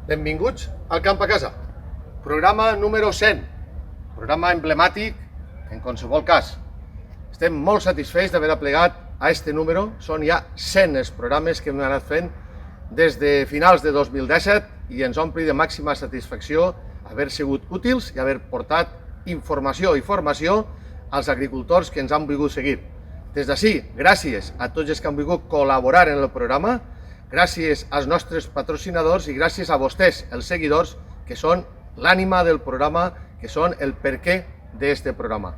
Benvinguts al Camp a Casa, programa número 100, programa emblemàtic en qualsevol cas. Estem molt satisfets d'haver aplegat a este número, són ja 100 els programes que hem anat fent des de finals de 2017 i ens ompli de màxima satisfacció haver sigut útils i haver portat informació i formació als agricultors que ens han volgut seguir. Des d'ací, gràcies a tots els que han volgut col·laborar en el programa, gràcies als nostres patrocinadors i gràcies a vostès, els seguidors, que són l'ànima del programa, que són el perquè d'aquest programa.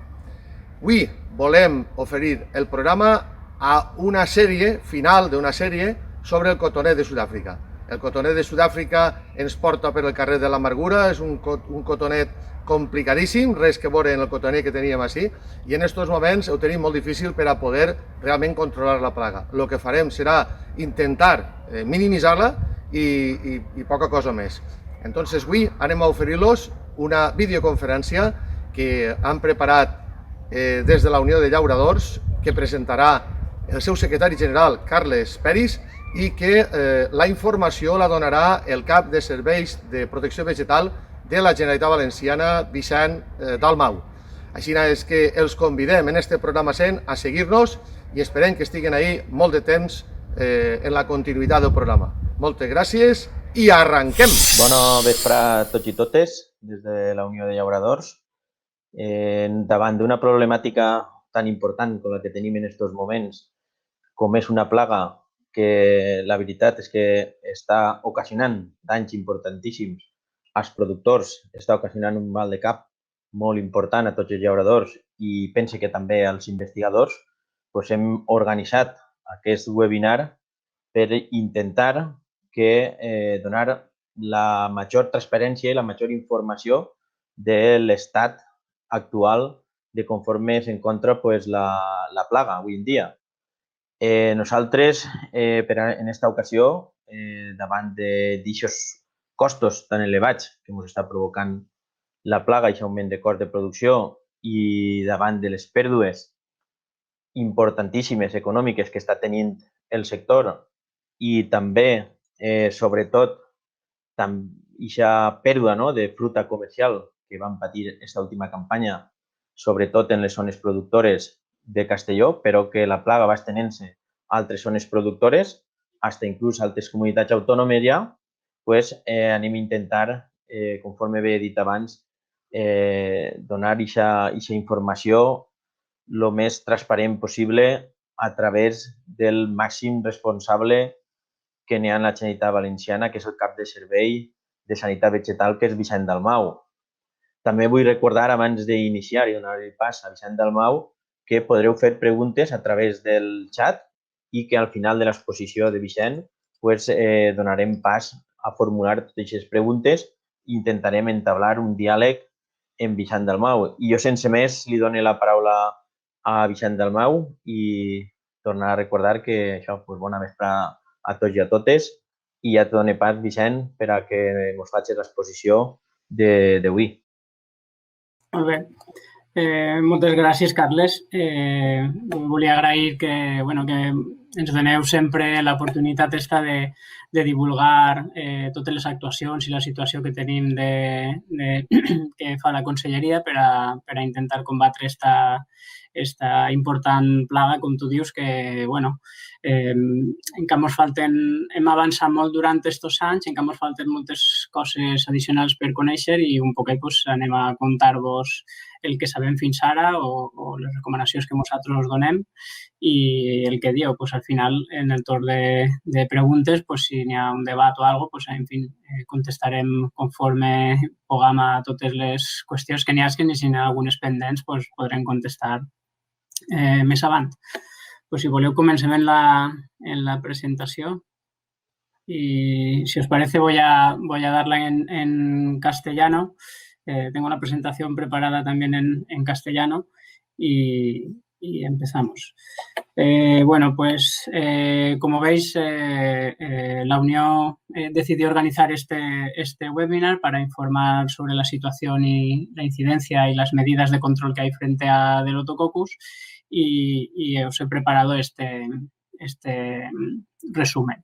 Avui volem oferir el programa a una sèrie, final d'una sèrie, sobre el cotonet de Sud-àfrica. El cotonet de Sud-àfrica ens porta per el carrer de l'Amargura, és un cotonet complicadíssim, res que veure en el cotonet que teníem així, i en aquests moments ho tenim molt difícil per a poder realment controlar la plaga. El que farem serà intentar minimitzar-la i poca cosa més. Entonces, avui anem a oferir-los una videoconferència que han preparat des de la Unió de Llauradors, que presentarà el seu secretari general, Carles Peris, i que la informació la donarà el cap de serveis de protecció vegetal de la Generalitat Valenciana, Vicent Dalmau. Així és que els convidem en este programa 100 a seguir-nos i esperem que estiguen ahí molt de temps en la continuïtat del programa. Moltes gràcies i arranquem! Bona vespre a tots i totes des de la Unió de Llauradors. Davant d'una problemàtica tan important com la que tenim en aquests moments, com és una plaga que la veritat és que està ocasionant danys importantíssims als productors, està ocasionant un mal de cap molt important a tots els llauradors i pense que també als investigadors, doncs hem organitzat aquest webinar per intentar donar la major transparència i la major informació de l'estat actual de conforme s'encontra la plaga avui en dia. Nosaltres, en aquesta ocasió, davant d'aquests costos tan elevats que ens està provocant la plaga i aquest augment de cost de producció i davant de les pèrdues importantíssimes econòmiques que està tenint el sector i també, sobretot, aquesta pèrdua de fruita comercial que vam patir aquesta última campanya, sobretot en les zones productores de Castelló, però que la plaga va estenent-se a altres zones productores, fins inclús a altres comunitats autònomes ja, doncs anem a intentar, conforme he dit abans, donar aquesta informació el més transparent possible a través del màxim responsable que n'hi ha en la Generalitat Valenciana, que és el cap de servei de Sanitat Vegetal, que és Vicent Dalmau. També vull recordar, abans d'iniciar i donar el pas a Vicent Dalmau, que podreu fer preguntes a través del xat i que al final de l'exposició de Vicent donarem pas a formular totes aquestes preguntes i intentarem entablar un diàleg amb Vicent Dalmau. I jo, sense més, li dono la paraula a Vicent Dalmau i tornar a recordar que això, bona vespre a tots i a totes i ja et dono pas, Vicent, per a que ens facis l'exposició d'avui. Molt bé. Moltes gràcies, Carles. Volia agrair que ens doneu sempre l'oportunitat de divulgar totes les actuacions i la situació que tenim que fa la Conselleria per a intentar combatre esta important plaga, com tu dius, que, encara ens falten, hem avançat molt durant aquests anys, encara ens falten moltes coses addicionals per conèixer i un poquet anem a contar-vos el que sabem fins ara o les recomanacions que nosaltres donem i el que dieu, al final, en el torn de preguntes, si n'hi ha un debat o alguna cosa, en fi, contestarem conforme puguem a totes les qüestions que n'hi ha, i si n'hi ha algunes pendents, podrem contestar més avant. Si voleu, comencem en la presentació. Y si os parece, voy a darla en castellano. Tengo la presentación preparada también en castellano y empezamos. Como veis, la Unión decidió organizar este webinar para informar sobre la situación y la incidencia y las medidas de control que hay frente a Delotococcus y os he preparado este resumen.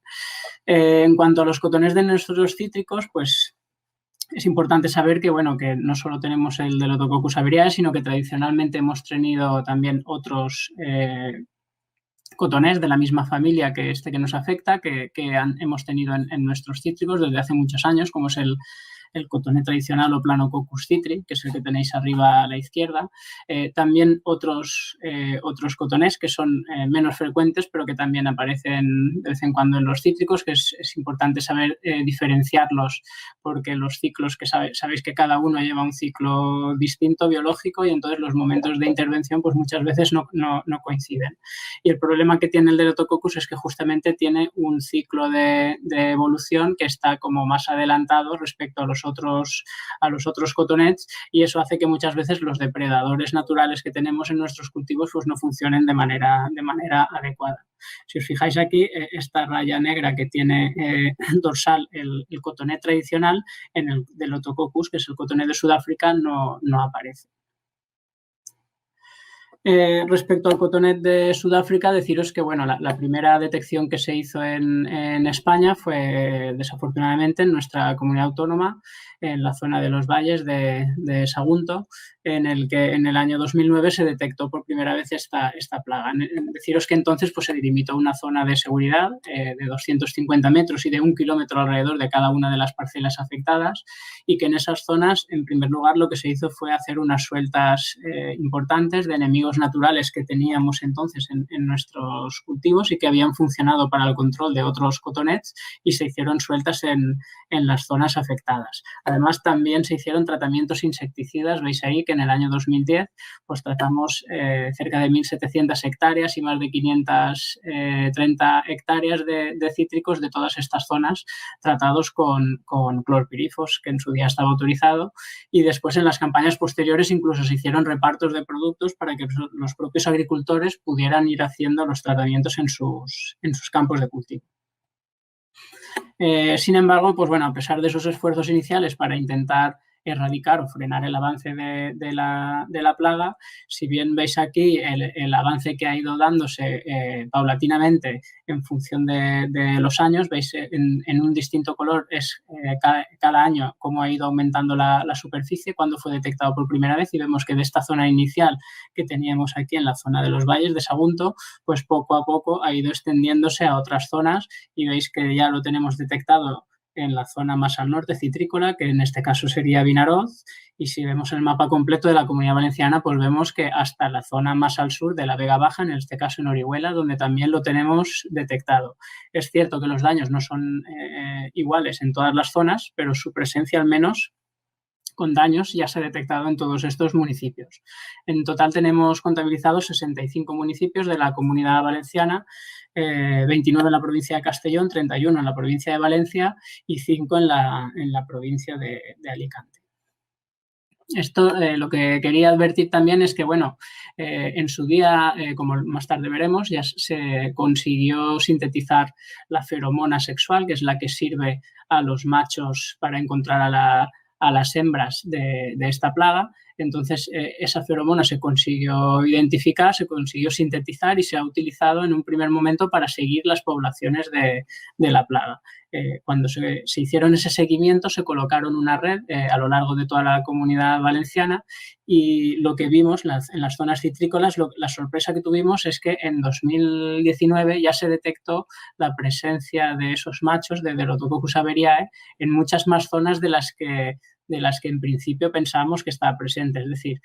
En cuanto a los cotonés de nuestros cítricos, pues es importante saber que, bueno, que no solo tenemos el Delotococcus averiae, sino que tradicionalmente hemos tenido también otros cotonés de la misma familia que este que nos afecta, que hemos tenido en nuestros cítricos desde hace muchos años, como es el cotoné tradicional o Planococcus citri, que es el que tenéis arriba a la izquierda. También otros cotonés que son menos frecuentes, pero que también aparecen de vez en cuando en los cítricos, que es importante saber diferenciarlos, porque los ciclos que sabéis que cada uno lleva un ciclo distinto biológico y entonces los momentos de intervención pues muchas veces no coinciden. Y el problema que tiene el Delotococcus es que justamente tiene un ciclo de evolución que está como más adelantado respecto a los otros cotonets, y eso hace que muchas veces los depredadores naturales que tenemos en nuestros cultivos pues no funcionen de manera adecuada. Si os fijáis aquí, esta raya negra que tiene dorsal el cotonet tradicional, en el Delotococcus, que es el cotonet de Sudáfrica, no aparece. Respecto al cotonet de Sudáfrica, deciros que bueno, la primera detección que se hizo en España fue desafortunadamente en nuestra comunidad autónoma, en la zona de los valles de Sagunto, en el que en el año 2009 se detectó por primera vez esta plaga. Deciros que entonces pues, se delimitó una zona de seguridad de 250 metros y de 1 kilómetro alrededor de cada una de las parcelas afectadas, y que en esas zonas, en primer lugar, lo que se hizo fue hacer unas sueltas importantes de enemigos naturales que teníamos entonces en nuestros cultivos y que habían funcionado para el control de otros cotonets, y se hicieron sueltas en las zonas afectadas. Además, también se hicieron tratamientos insecticidas. Veis ahí que en el año 2010 pues, tratamos cerca de 1.700 hectáreas y más de 530 hectáreas de cítricos de todas estas zonas tratados con clorpirifos, que en su día estaba autorizado, y después en las campañas posteriores incluso se hicieron repartos de productos para que los propios agricultores pudieran ir haciendo los tratamientos en sus campos de cultivo. Sin embargo, pues bueno, a pesar de esos esfuerzos iniciales para intentar erradicar o frenar el avance de la plaga, si bien veis aquí el avance que ha ido dándose paulatinamente en función de los años, veis en un distinto color es cada año cómo ha ido aumentando la superficie, cuando fue detectado por primera vez, y vemos que de esta zona inicial que teníamos aquí en la zona de los valles de Sagunto, pues poco a poco ha ido extendiéndose a otras zonas, y veis que ya lo tenemos detectado en la zona más al norte citrícola, que en este caso sería Vinaroz, y si vemos el mapa completo de la Comunidad Valenciana, pues vemos que hasta la zona más al sur de la Vega Baja, en este caso en Orihuela, donde también lo tenemos detectado. Es cierto que los daños no son iguales en todas las zonas, pero su presencia al menos con daños ya se ha detectado en todos estos municipios. En total tenemos contabilizados 65 municipios de la Comunidad Valenciana, 29 en la provincia de Castellón, 31 en la provincia de Valencia y 5 en la provincia de Alicante. Esto lo que quería advertir también es que, bueno, en su día, como más tarde veremos, ya se consiguió sintetizar la feromona sexual, que es la que sirve a los machos para encontrar a las hembras de esta plaga. Entonces, esa feromona se consiguió identificar, se consiguió sintetizar y se ha utilizado en un primer momento para seguir las poblaciones de la plaga. Cuando se hicieron ese seguimiento, se colocaron una red a lo largo de toda la Comunidad Valenciana, y lo que vimos en las zonas citrícolas, la sorpresa que tuvimos es que en 2019 ya se detectó la presencia de esos machos de Delotococcus averiae en muchas más zonas de las que en principio pensábamos que estaba presente. Es decir,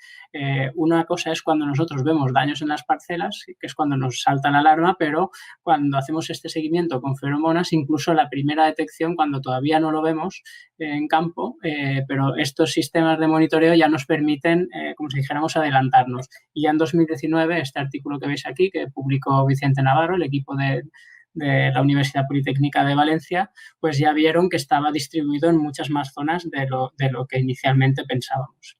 una cosa es cuando nosotros vemos daños en las parcelas, que es cuando nos salta la alarma, pero cuando hacemos este seguimiento con feromonas, incluso la primera detección, cuando todavía no lo vemos en campo, pero estos sistemas de monitoreo ya nos permiten, como si dijéramos, adelantarnos. Y ya en 2019, este artículo que veis aquí, que publicó Vicente Navarro, el equipo de la Universidad Politécnica de Valencia, pues ya vieron que estaba distribuido en muchas más zonas de lo que inicialmente pensábamos.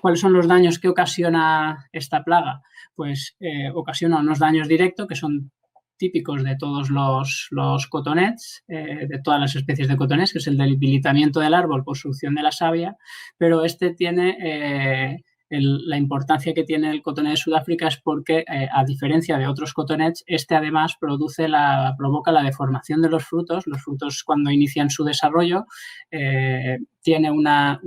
¿Cuáles son los daños que ocasiona esta plaga? Pues ocasiona unos daños directos que son típicos de todos los cotonets, de todas las especies de cotonets, que es el debilitamiento del árbol por succión de la savia, pero este tiene la importancia que tiene el cotonet de Sudáfrica es porque, a diferencia de otros cotonets, además provoca la deformación de los frutos. Los frutos, cuando inician su desarrollo, tiene una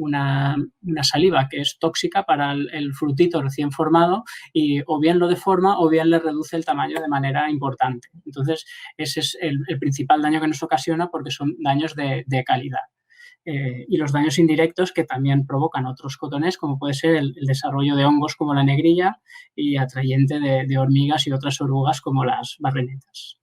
saliva que es tóxica para el frutito recién formado y o bien lo deforma o bien le reduce el tamaño de manera importante. Entonces, ese es el principal daño que nos ocasiona, porque son daños de calidad. Y los daños indirectos que también provocan otros cotonés, como puede ser el desarrollo de hongos como la negrilla y atrayente de hormigas y otras orugas como las barrenetas.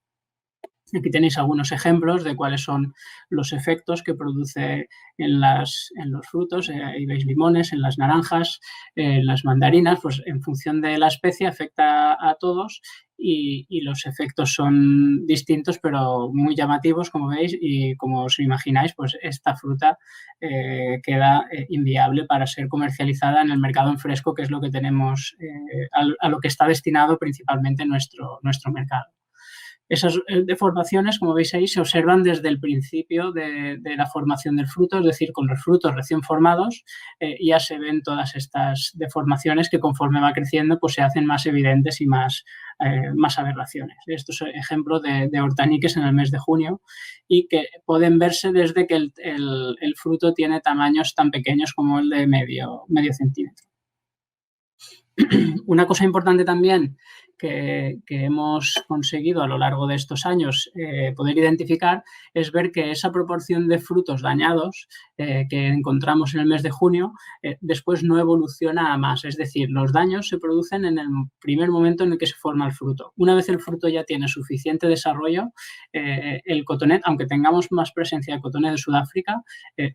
Aquí tenéis algunos ejemplos de cuáles son los efectos que produce en los frutos. Ahí veis limones, en las naranjas, en las mandarinas. Pues en función de la especie afecta a todos y los efectos son distintos pero muy llamativos, como veis, y como os imagináis, pues esta fruta queda inviable para ser comercializada en el mercado en fresco, que es lo que tenemos, a lo que está destinado principalmente nuestro mercado. Esas deformaciones, como veis ahí, se observan desde el principio de la formación del fruto, es decir, con los frutos recién formados ya se ven todas estas deformaciones que, conforme va creciendo, pues se hacen más evidentes y más aberraciones. Esto es ejemplo de hortaniques en el mes de junio y que pueden verse desde que el fruto tiene tamaños tan pequeños como el de medio centímetro. Una cosa importante también que hemos conseguido a lo largo de estos años poder identificar es ver que esa proporción de frutos dañados que encontramos en el mes de junio después no evoluciona a más. Es decir, los daños se producen en el primer momento en el que se forma el fruto. Una vez el fruto ya tiene suficiente desarrollo, el cotonet, aunque tengamos más presencia de cotonet de Sudáfrica,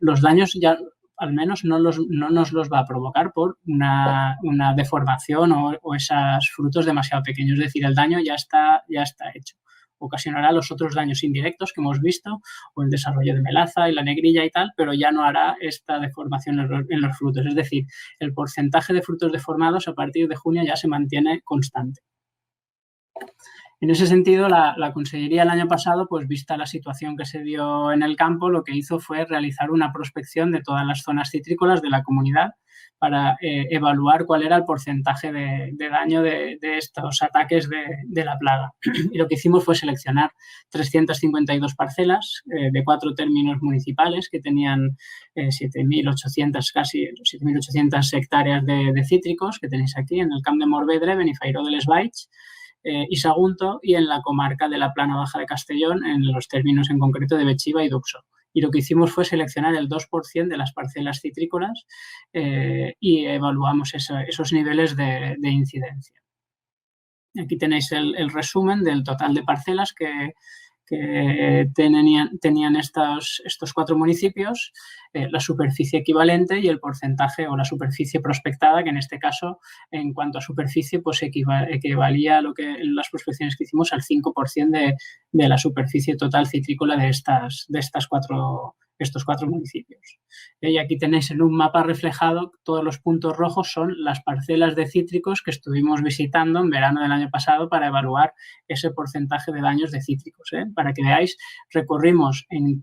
los daños ya al menos no nos los va a provocar por una deformación o esos frutos demasiado pequeños. Es decir, el daño ya está hecho. Ocasionará los otros daños indirectos que hemos visto, o el desarrollo de melaza y la negrilla y tal, pero ya no hará esta deformación en los frutos. Es decir, el porcentaje de frutos deformados a partir de junio ya se mantiene constante. En ese sentido, la Consellería el año pasado, pues vista la situación que se dio en el campo, lo que hizo fue realizar una prospección de todas las zonas citrícolas de la comunidad para evaluar cuál era el porcentaje de daño de estos ataques de la plaga. Y lo que hicimos fue seleccionar 352 parcelas de 4 términos municipales que tenían 7.800, casi 7.800 hectáreas de cítricos, que tenéis aquí en el Camp de Morvedre, Benifairó de les Valls y Sagunto, y en la comarca de la Plana Baja de Castellón, en los términos en concreto de Bechiva y Duxo. Y lo que hicimos fue seleccionar el 2% de las parcelas citrícolas y evaluamos esos niveles de incidencia. Aquí tenéis el resumen del total de parcelas que tenían estos 4 municipios, la superficie equivalente y el porcentaje o la superficie prospectada, que en este caso, en cuanto a superficie, pues equivalía a lo que en las prospecciones que hicimos al 5% de la superficie total citrícola de estos 4 municipios. Y aquí tenéis en un mapa reflejado, todos los puntos rojos son las parcelas de cítricos que estuvimos visitando en verano del año pasado para evaluar ese porcentaje de daños de cítricos. Para que veáis, recorrimos en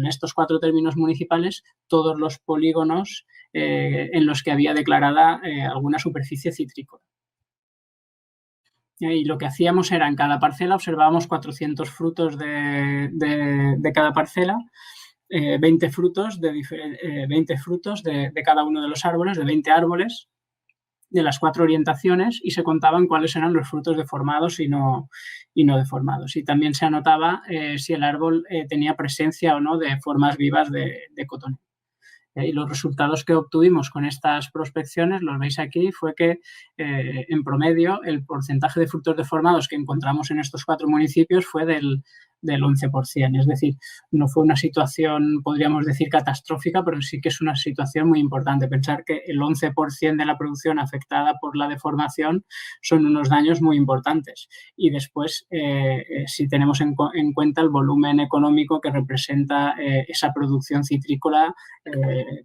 estos 4 términos municipales todos los polígonos en los que había declarada alguna superficie citrícola. Y lo que hacíamos era, en cada parcela observábamos 400 frutos de cada parcela, 20 frutos de cada uno de los árboles, de 20 árboles, de las 4 orientaciones, y se contaban cuáles eran los frutos deformados y no deformados. Y también se anotaba si el árbol tenía presencia o no de formas vivas de cotonete. Y los resultados que obtuvimos con estas prospecciones, los veis aquí, fue que en promedio el porcentaje de frutos deformados que encontramos en estos 4 municipios fue del 11%. Es decir, no fue una situación, podríamos decir, catastrófica, pero sí que es una situación muy importante. Pensar que el 11% de la producción afectada por la deformación son unos daños muy importantes. Y después, si tenemos en cuenta el volumen económico que representa esa producción citrícola,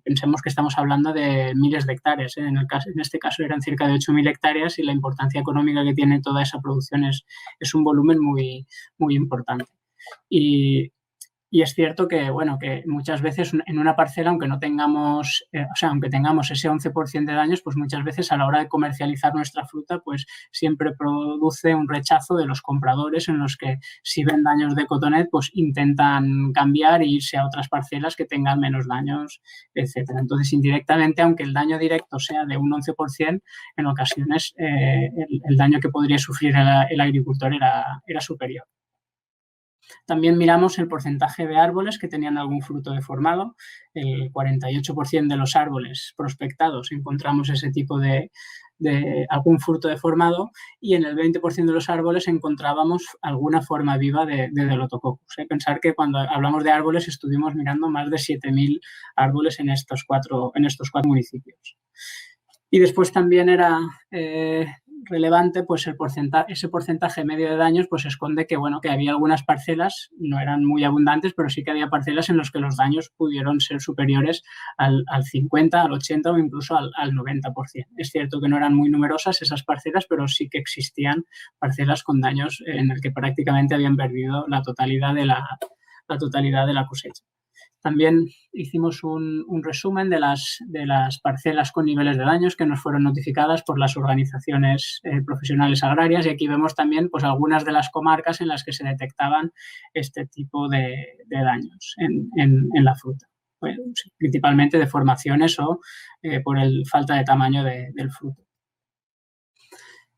pensemos que estamos hablando de miles de hectáreas. En este caso eran cerca de 8.000 hectáreas y la importancia económica que tiene toda esa producción es un volumen muy, muy importante. Y Y es cierto que, bueno, que muchas veces en una parcela, aunque no tengamos, aunque tengamos ese 11% de daños, pues muchas veces a la hora de comercializar nuestra fruta, pues siempre produce un rechazo de los compradores en los que si ven daños de cotonet, pues intentan cambiar e irse a otras parcelas que tengan menos daños, etcétera. Entonces, indirectamente, aunque el daño directo sea de un 11%, en ocasiones el daño que podría sufrir el agricultor era superior. También miramos el porcentaje de árboles que tenían algún fruto deformado. El 48% de los árboles prospectados encontramos ese tipo de algún fruto deformado y en el 20% de los árboles encontrábamos alguna forma viva de Delotococcus. Pensar que cuando hablamos de árboles estuvimos mirando más de 7.000 árboles en estos cuatro municipios. Y después también era relevante, pues ese porcentaje medio de daños, pues esconde que, bueno, que había algunas parcelas, no eran muy abundantes, pero sí que había parcelas en las que los daños pudieron ser superiores al 50, al 80 o incluso al 90%. Es cierto que no eran muy numerosas esas parcelas, pero sí que existían parcelas con daños en el que prácticamente habían perdido la totalidad de la cosecha. También hicimos un resumen de las parcelas con niveles de daños que nos fueron notificadas por las organizaciones profesionales agrarias y aquí vemos también pues, algunas de las comarcas en las que se detectaban este tipo de daños en la fruta, pues, principalmente deformaciones o por falta de tamaño del fruto.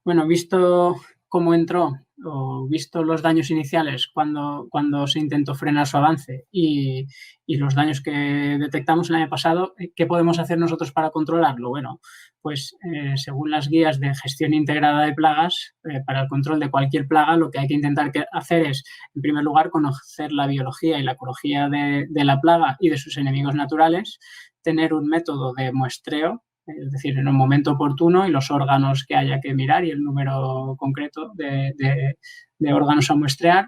Bueno, visto cómo entró o visto los daños iniciales cuando se intentó frenar su avance y los daños que detectamos el año pasado, ¿qué podemos hacer nosotros para controlarlo? Bueno, pues según las guías de gestión integrada de plagas, para el control de cualquier plaga, lo que hay que intentar hacer es, en primer lugar, conocer la biología y la ecología de la plaga y de sus enemigos naturales, tener un método de muestreo, es decir, en un momento oportuno y los órganos que haya que mirar y el número concreto de órganos a muestrear,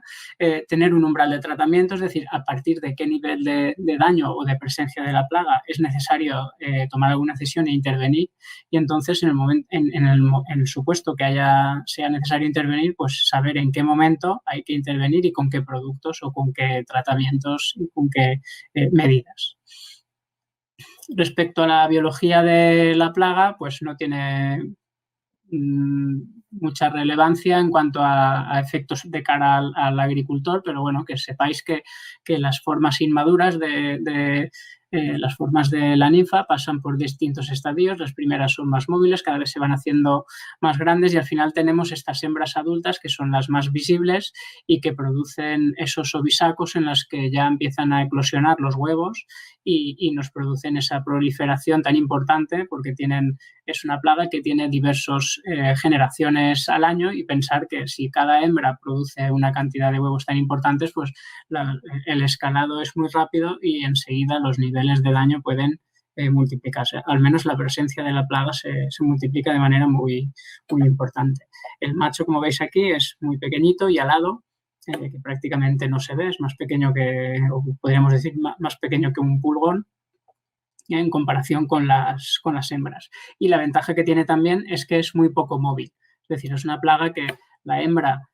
tener un umbral de tratamiento, es decir, a partir de qué nivel de daño o de presencia de la plaga es necesario tomar alguna decisión e intervenir y entonces en el supuesto que sea necesario intervenir, pues saber en qué momento hay que intervenir y con qué productos o con qué tratamientos y con qué medidas. Respecto a la biología de la plaga, pues no tiene mucha relevancia en cuanto a efectos de cara al agricultor, pero bueno, que sepáis que las formas inmaduras las formas de la ninfa pasan por distintos estadios. Las primeras son más móviles, cada vez se van haciendo más grandes y al final tenemos estas hembras adultas que son las más visibles y que producen esos ovisacos en los que ya empiezan a eclosionar los huevos y nos producen esa proliferación tan importante porque es una plaga que tiene diversas generaciones al año y pensar que si cada hembra produce una cantidad de huevos tan importantes, pues el escalado es muy rápido y enseguida los niveles de daño pueden multiplicarse. Al menos la presencia de la plaga se multiplica de manera muy, muy importante. El macho, como veis aquí, es muy pequeñito y alado, que prácticamente no se ve, es más pequeño o podríamos decir, más pequeño que un pulgón en comparación con las hembras. Y la ventaja que tiene también es que es muy poco móvil. Es decir, es una plaga que la hembra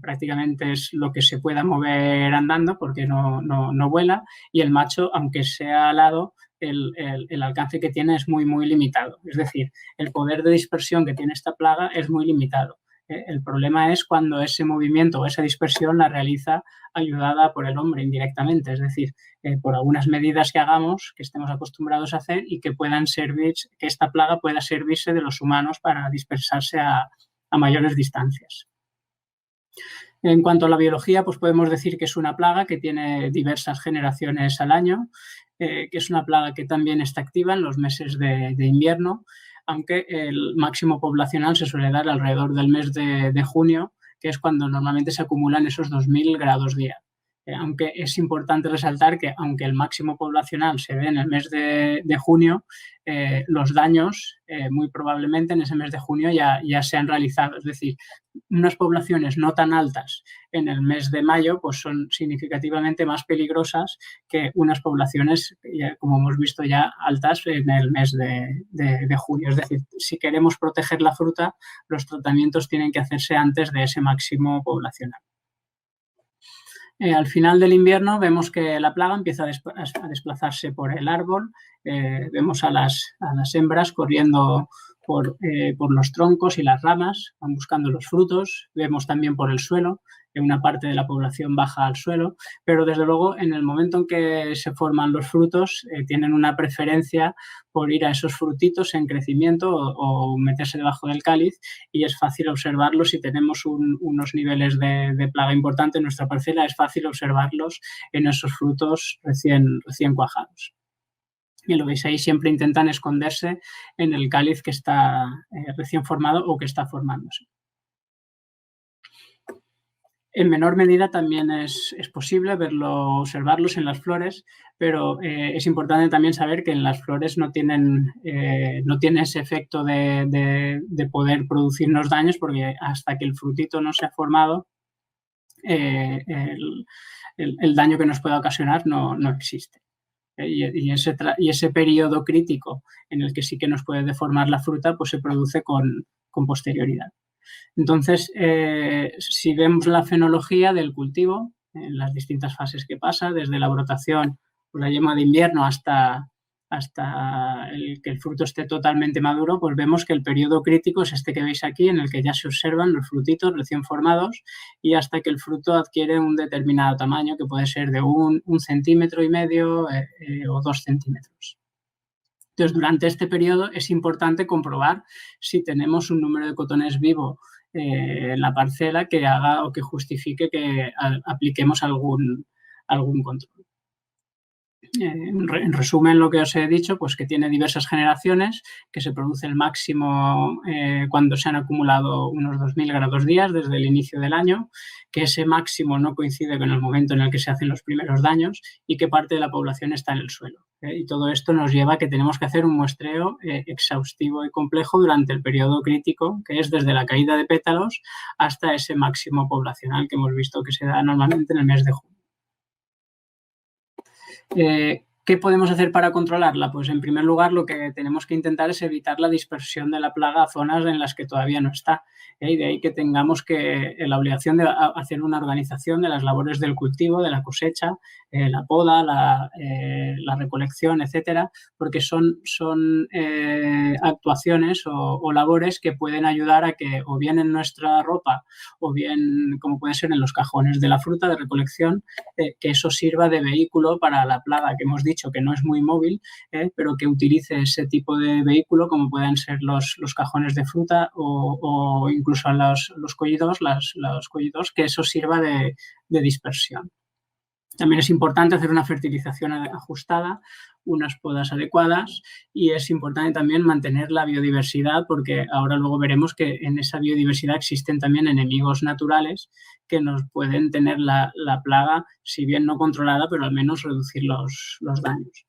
prácticamente es lo que se pueda mover andando porque no vuela y el macho, aunque sea alado, el alcance que tiene es muy, muy limitado. Es decir, el poder de dispersión que tiene esta plaga es muy limitado. El problema es cuando ese movimiento o esa dispersión la realiza ayudada por el hombre indirectamente, es decir, por algunas medidas que hagamos, que estemos acostumbrados a hacer y que puedan servir, que esta plaga pueda servirse de los humanos para dispersarse a mayores distancias. En cuanto a la biología, pues podemos decir que es una plaga que tiene diversas generaciones al año, que es una plaga que también está activa en los meses de invierno, aunque el máximo poblacional se suele dar alrededor del mes de junio, que es cuando normalmente se acumulan esos 2.000 grados día. Aunque es importante resaltar que aunque el máximo poblacional se ve en el mes de junio, los daños muy probablemente en ese mes de junio ya se han realizado. Es decir, unas poblaciones no tan altas en el mes de mayo pues son significativamente más peligrosas que unas poblaciones, como hemos visto ya, altas en el mes de junio. Es decir, si queremos proteger la fruta, los tratamientos tienen que hacerse antes de ese máximo poblacional. Al final del invierno vemos que la plaga empieza a desplazarse por el árbol. Vemos a las hembras corriendo por los troncos y las ramas, van buscando los frutos. Vemos también por el suelo, que una parte de la población baja al suelo, pero desde luego en el momento en que se forman los frutos tienen una preferencia por ir a esos frutitos en crecimiento o meterse debajo del cáliz, y es fácil observarlos. Si tenemos unos niveles de plaga importante en nuestra parcela, es fácil observarlos en esos frutos recién cuajados. Y lo veis ahí, siempre intentan esconderse en el cáliz que está recién formado o que está formándose. En menor medida también es posible observarlos en las flores, pero es importante también saber que en las flores no tienen ese efecto de poder producirnos daños, porque hasta que el frutito no se ha formado, el daño que nos pueda ocasionar no existe. Y ese periodo crítico en el que sí que nos puede deformar la fruta, pues se produce con posterioridad. Entonces, si vemos la fenología del cultivo, en las distintas fases que pasa, desde la brotación o la yema de invierno hasta que el fruto esté totalmente maduro, pues vemos que el periodo crítico es este que veis aquí, en el que ya se observan los frutitos recién formados, y hasta que el fruto adquiere un determinado tamaño, que puede ser de 1,5 centímetros o 2 centímetros. Entonces, durante este periodo es importante comprobar si tenemos un número de cotones vivo en la parcela que haga o que justifique que apliquemos algún control. En resumen, lo que os he dicho, pues que tiene diversas generaciones, que se produce el máximo cuando se han acumulado unos 2000 grados días desde el inicio del año, que ese máximo no coincide con el momento en el que se hacen los primeros daños y que parte de la población está en el suelo. Y todo esto nos lleva a que tenemos que hacer un muestreo exhaustivo y complejo durante el periodo crítico, que es desde la caída de pétalos hasta ese máximo poblacional que hemos visto que se da normalmente en el mes de junio. ¿Qué podemos hacer para controlarla? Pues en primer lugar lo que tenemos que intentar es evitar la dispersión de la plaga a zonas en las que todavía no está. Y de ahí que tengamos la obligación de hacer una organización de las labores del cultivo, de la cosecha, la poda, la recolección, etcétera, porque son actuaciones o labores que pueden ayudar a que, o bien en nuestra ropa, o bien, como puede ser en los cajones de la fruta de recolección, que eso sirva de vehículo para la plaga, que hemos dicho que no es muy móvil, pero que utilice ese tipo de vehículo, como pueden ser los cajones de fruta o incluso los collidos, los collidos, que eso sirva de dispersión. También es importante hacer una fertilización ajustada, unas podas adecuadas, y es importante también mantener la biodiversidad, porque ahora luego veremos que en esa biodiversidad existen también enemigos naturales que nos pueden tener la plaga, si bien no controlada, pero al menos reducir los daños.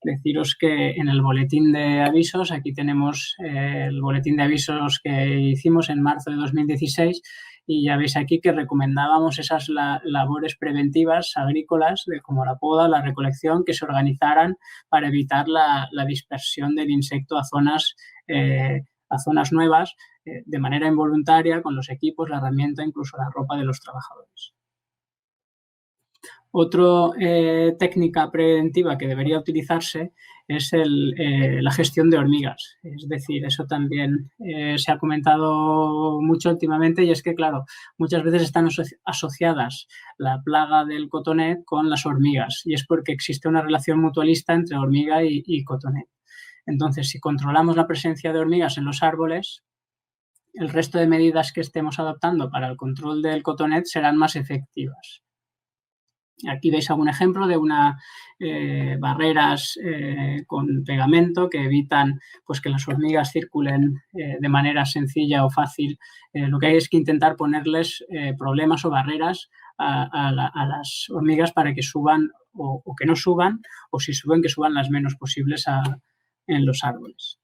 Deciros que en el boletín de avisos, aquí tenemos el boletín de avisos que hicimos en marzo de 2016, y ya veis aquí que recomendábamos esas labores preventivas agrícolas, como la poda, la recolección, que se organizaran para evitar la dispersión del insecto a zonas nuevas, de manera involuntaria, con los equipos, la herramienta, incluso la ropa de los trabajadores. Otra técnica preventiva que debería utilizarse es la gestión de hormigas. Es decir, eso también se ha comentado mucho últimamente, y es que, claro, muchas veces están asociadas la plaga del cotonet con las hormigas, y es porque existe una relación mutualista entre hormiga y cotonet. Entonces, si controlamos la presencia de hormigas en los árboles, el resto de medidas que estemos adoptando para el control del cotonet serán más efectivas. Aquí veis algún ejemplo de barreras con pegamento que evitan pues, que las hormigas circulen de manera sencilla o fácil. Lo que hay es que intentar ponerles problemas o barreras a las hormigas para que suban o que no suban, o si suben, que suban las menos posibles en los árboles.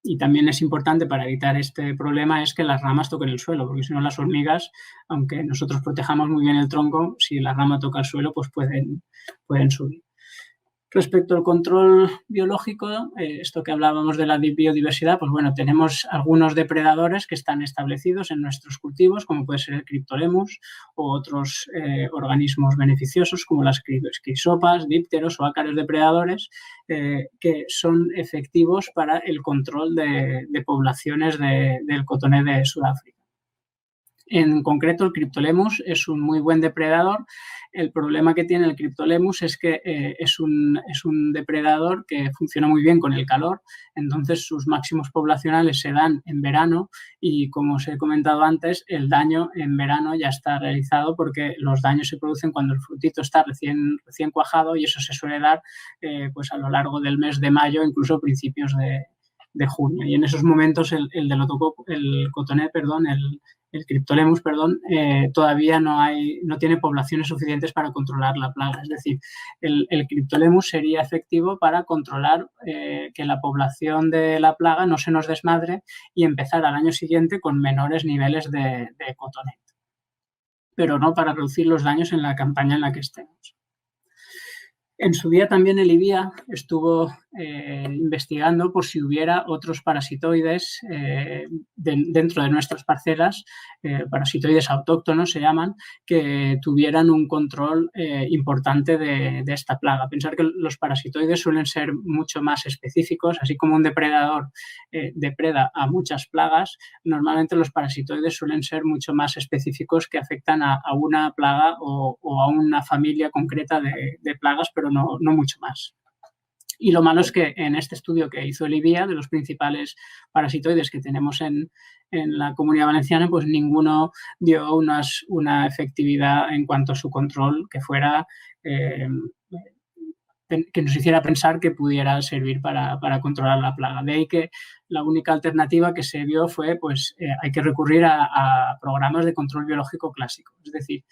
Y también es importante, para evitar este problema, es que las ramas toquen el suelo, porque si no las hormigas, aunque nosotros protejamos muy bien el tronco, si la rama toca el suelo, pues pueden subir. Respecto al control biológico, esto que hablábamos de la biodiversidad, pues bueno, tenemos algunos depredadores que están establecidos en nuestros cultivos, como puede ser el Cryptolemus o otros organismos beneficiosos como las crisopas, dípteros o ácaros depredadores, que son efectivos para el control de poblaciones del cotoné de Sudáfrica. En concreto, el Cryptolemus es un muy buen depredador. El problema que tiene el Cryptolemus es que es un depredador que funciona muy bien con el calor, entonces sus máximos poblacionales se dan en verano y, como os he comentado antes, el daño en verano ya está realizado porque los daños se producen cuando el frutito está recién cuajado y eso se suele dar pues a lo largo del mes de mayo, incluso principios de junio. Y en esos momentos el Cryptolemus, todavía no tiene poblaciones suficientes para controlar la plaga. Es decir, el Cryptolemus sería efectivo para controlar que la población de la plaga no se nos desmadre y empezar al año siguiente con menores niveles de cotonet, pero no para reducir los daños en la campaña en la que estemos. En su día también el IBIA estuvo investigando por si hubiera otros parasitoides dentro de nuestras parcelas, parasitoides autóctonos se llaman, que tuvieran un control importante de esta plaga. Pensar que los parasitoides suelen ser mucho más específicos, así como un depredador depreda a muchas plagas, normalmente los parasitoides suelen ser mucho más específicos que afectan a una plaga o a una familia concreta de plagas, pero no mucho más. Y lo malo es que en este estudio que hizo el IBIA de los principales parasitoides que tenemos en la Comunidad Valenciana, pues ninguno dio una efectividad en cuanto a su control que fuera que nos hiciera pensar que pudiera servir para controlar la plaga. De ahí que la única alternativa que se vio fue, pues, hay que recurrir a programas de control biológico clásico. Es decir,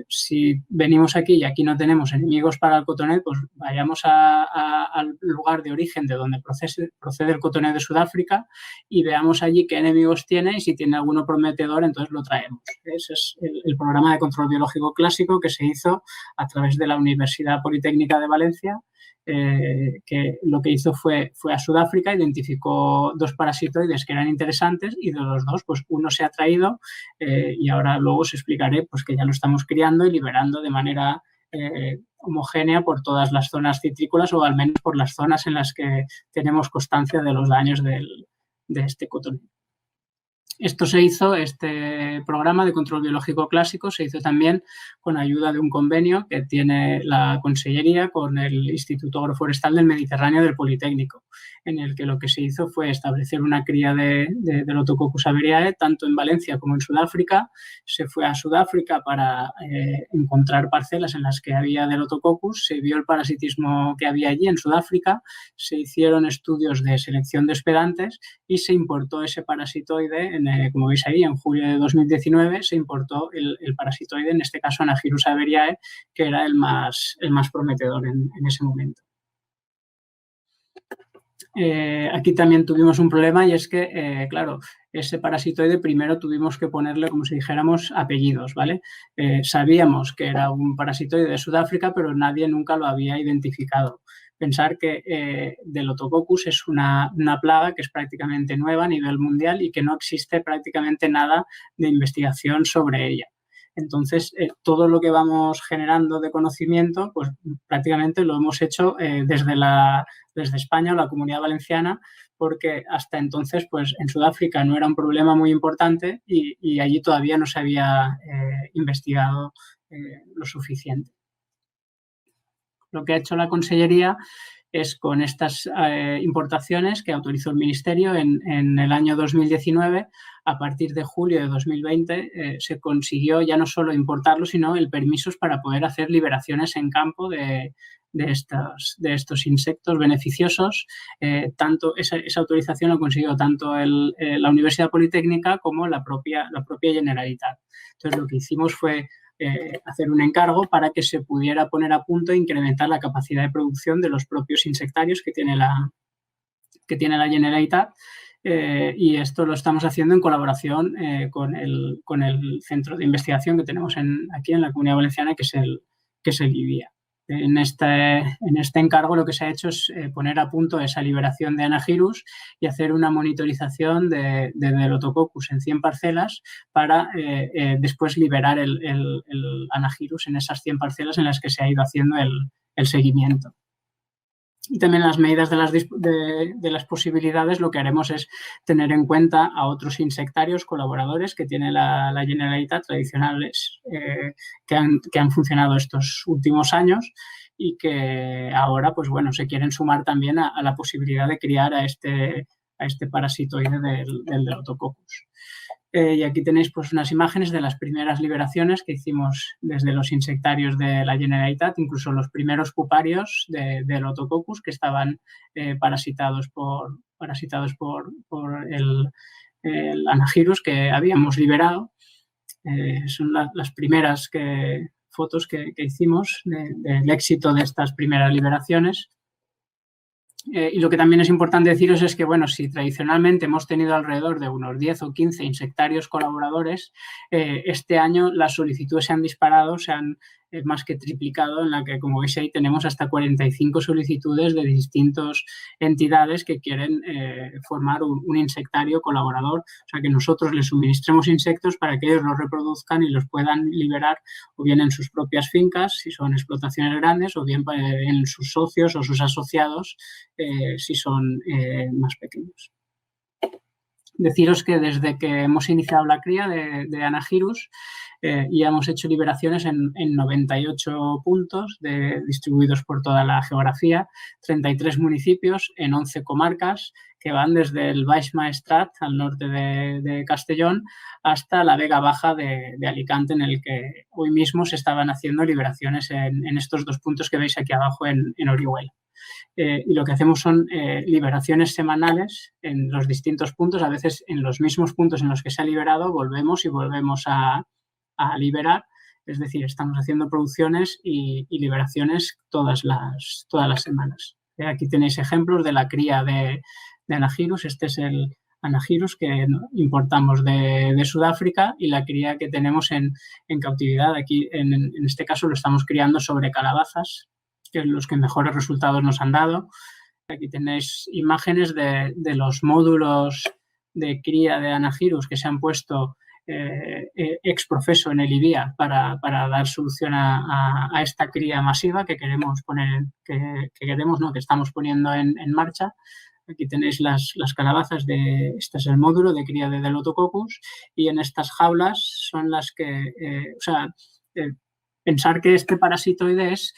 si venimos aquí y aquí no tenemos enemigos para el cotonet, pues vayamos al lugar de origen de donde procede el cotonet de Sudáfrica y veamos allí qué enemigos tiene y si tiene alguno prometedor, entonces lo traemos. Ese es el programa de control biológico clásico que se hizo a través de la Universidad Politécnica de Valencia, que lo que hizo fue a Sudáfrica, identificó 2 parasitoides que eran interesantes y de los 2, pues uno se ha traído y ahora luego os explicaré pues que ya lo estamos criando y liberando de manera homogénea por todas las zonas citrícolas o al menos por las zonas en las que tenemos constancia de los daños de este cotonet. Esto se hizo, este programa de control biológico clásico se hizo también con ayuda de un convenio que tiene la Consellería con el Instituto Agroforestal del Mediterráneo del Politécnico, en el que lo que se hizo fue establecer una cría de Lotococcus averiae tanto en Valencia como en Sudáfrica. Se fue a Sudáfrica para encontrar parcelas en las que había Lotococcus, se vio el parasitismo que había allí en Sudáfrica, se hicieron estudios de selección de hospedantes y se importó ese parasitoide, como veis ahí, en julio de 2019 se importó el parasitoide, en este caso Anagyrus averiae, que era el más prometedor en ese momento. Aquí también tuvimos un problema y es que, claro, ese parasitoide primero tuvimos que ponerle, como si dijéramos, apellidos, ¿vale? Sabíamos que era un parasitoide de Sudáfrica, pero nadie nunca lo había identificado. Pensar que Lotococcus es una plaga que es prácticamente nueva a nivel mundial y que no existe prácticamente nada de investigación sobre ella. Entonces, todo lo que vamos generando de conocimiento, pues prácticamente lo hemos hecho desde España o la Comunidad Valenciana, porque hasta entonces, pues en Sudáfrica no era un problema muy importante y allí todavía no se había investigado lo suficiente. Lo que ha hecho la Consellería es, con estas importaciones que autorizó el Ministerio en el año 2019, a partir de julio de 2020 se consiguió ya no solo importarlo, sino el permiso para poder hacer liberaciones en campo de estos insectos beneficiosos. Tanto esa autorización lo consiguió tanto la Universidad Politécnica como la propia Generalitat. Entonces, lo que hicimos fue hacer un encargo para que se pudiera poner a punto e incrementar la capacidad de producción de los propios insectarios que tiene la Generalitat, y esto lo estamos haciendo en colaboración con el centro de investigación que tenemos aquí en la Comunidad Valenciana, que es el IBIA. En este encargo lo que se ha hecho es poner a punto esa liberación de Anagyrus y hacer una monitorización de Delotococcus en 100 parcelas para después liberar el Anagyrus en esas 100 parcelas en las que se ha ido haciendo el seguimiento. Y también las medidas de las posibilidades, lo que haremos es tener en cuenta a otros insectarios colaboradores que tiene la Generalitat, tradicionales, que han funcionado estos últimos años y que ahora, pues bueno, se quieren sumar también a la posibilidad de criar a este parasitoide del Delotococcus. Y aquí tenéis pues unas imágenes de las primeras liberaciones que hicimos desde los insectarios de la Generalitat, incluso los primeros puparios de Delotococcus que estaban parasitados por el Anagyrus que habíamos liberado. Son las primeras fotos que hicimos del éxito de estas primeras liberaciones. Y lo que también es importante deciros es que, bueno, si tradicionalmente hemos tenido alrededor de unos 10 o 15 insectarios colaboradores, este año las solicitudes se han disparado, se han más que triplicado, en la que, como veis ahí, tenemos hasta 45 solicitudes de distintas entidades que quieren formar un insectario colaborador, o sea, que nosotros les suministremos insectos para que ellos los reproduzcan y los puedan liberar o bien en sus propias fincas, si son explotaciones grandes, o bien en sus socios o sus asociados, si son más pequeños. Deciros que desde que hemos iniciado la cría de Anagyrus ya hemos hecho liberaciones en 98 puntos distribuidos por toda la geografía, 33 municipios en 11 comarcas que van desde el Baix Maestrat, al norte de Castellón, hasta la Vega Baja de Alicante, en el que hoy mismo se estaban haciendo liberaciones en estos dos puntos que veis aquí abajo en Orihuela. Y lo que hacemos son liberaciones semanales en los distintos puntos, a veces en los mismos puntos en los que se ha liberado volvemos a liberar, es decir, estamos haciendo producciones y liberaciones todas las semanas. Aquí tenéis ejemplos de la cría de Anagyrus. Este es el Anagyrus que importamos de Sudáfrica y la cría que tenemos en cautividad. Aquí, en este caso, lo estamos criando sobre calabazas, que es los que mejores resultados nos han dado. Aquí tenéis imágenes de los módulos de cría de Anagyrus que se han puesto ex profeso en el IBIA para dar solución a esta cría masiva que queremos poner, que estamos poniendo en marcha. Aquí tenéis las calabazas este es el módulo de cría de Delotococcus y en estas jaulas son las que, pensar que este parasitoide es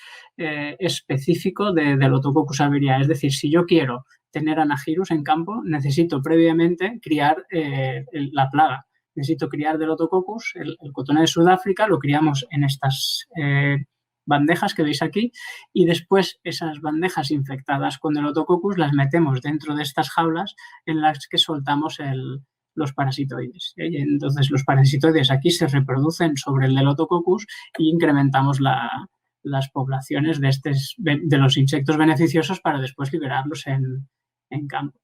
específico de Delotococcus averiae. Es decir, si yo quiero tener Anagyrus en campo, necesito previamente criar la plaga. Necesito criar Delotococcus, el cotoné de Sudáfrica, lo criamos en estas bandejas que veis aquí y después esas bandejas infectadas con Delotococcus las metemos dentro de estas jaulas en las que soltamos los parasitoides. Y entonces los parasitoides aquí se reproducen sobre el Delotococcus y incrementamos las poblaciones de los insectos beneficiosos para después liberarlos en campo.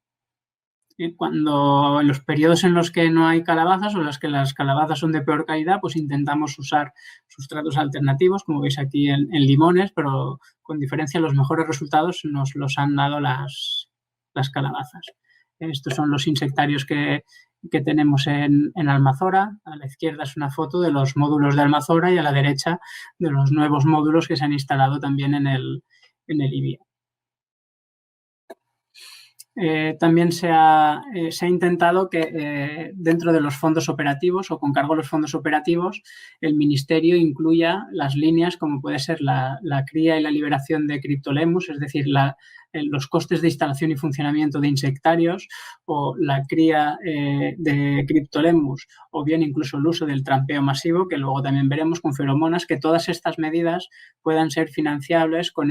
Cuando en los periodos en los que no hay calabazas o en los que las calabazas son de peor calidad, pues intentamos usar sustratos alternativos, como veis aquí en limones, pero con diferencia los mejores resultados nos los han dado las calabazas. Estos son los insectarios que tenemos en Almazora. A la izquierda es una foto de los módulos de Almazora y a la derecha de los nuevos módulos que se han instalado también en el IBIA. También se ha intentado que dentro de los fondos operativos o con cargo a los fondos operativos el Ministerio incluya las líneas como puede ser la cría y la liberación de Cryptolemus, es decir, los costes de instalación y funcionamiento de insectarios o la cría de Cryptolemus o bien incluso el uso del trampeo masivo, que luego también veremos con feromonas, que todas estas medidas puedan ser financiables con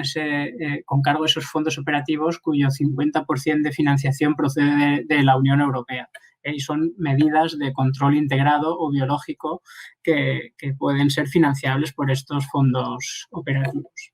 cargo a esos fondos operativos cuyo 50% de financiación procede de la Unión Europea. Y son medidas de control integrado o biológico que pueden ser financiables por estos fondos operativos.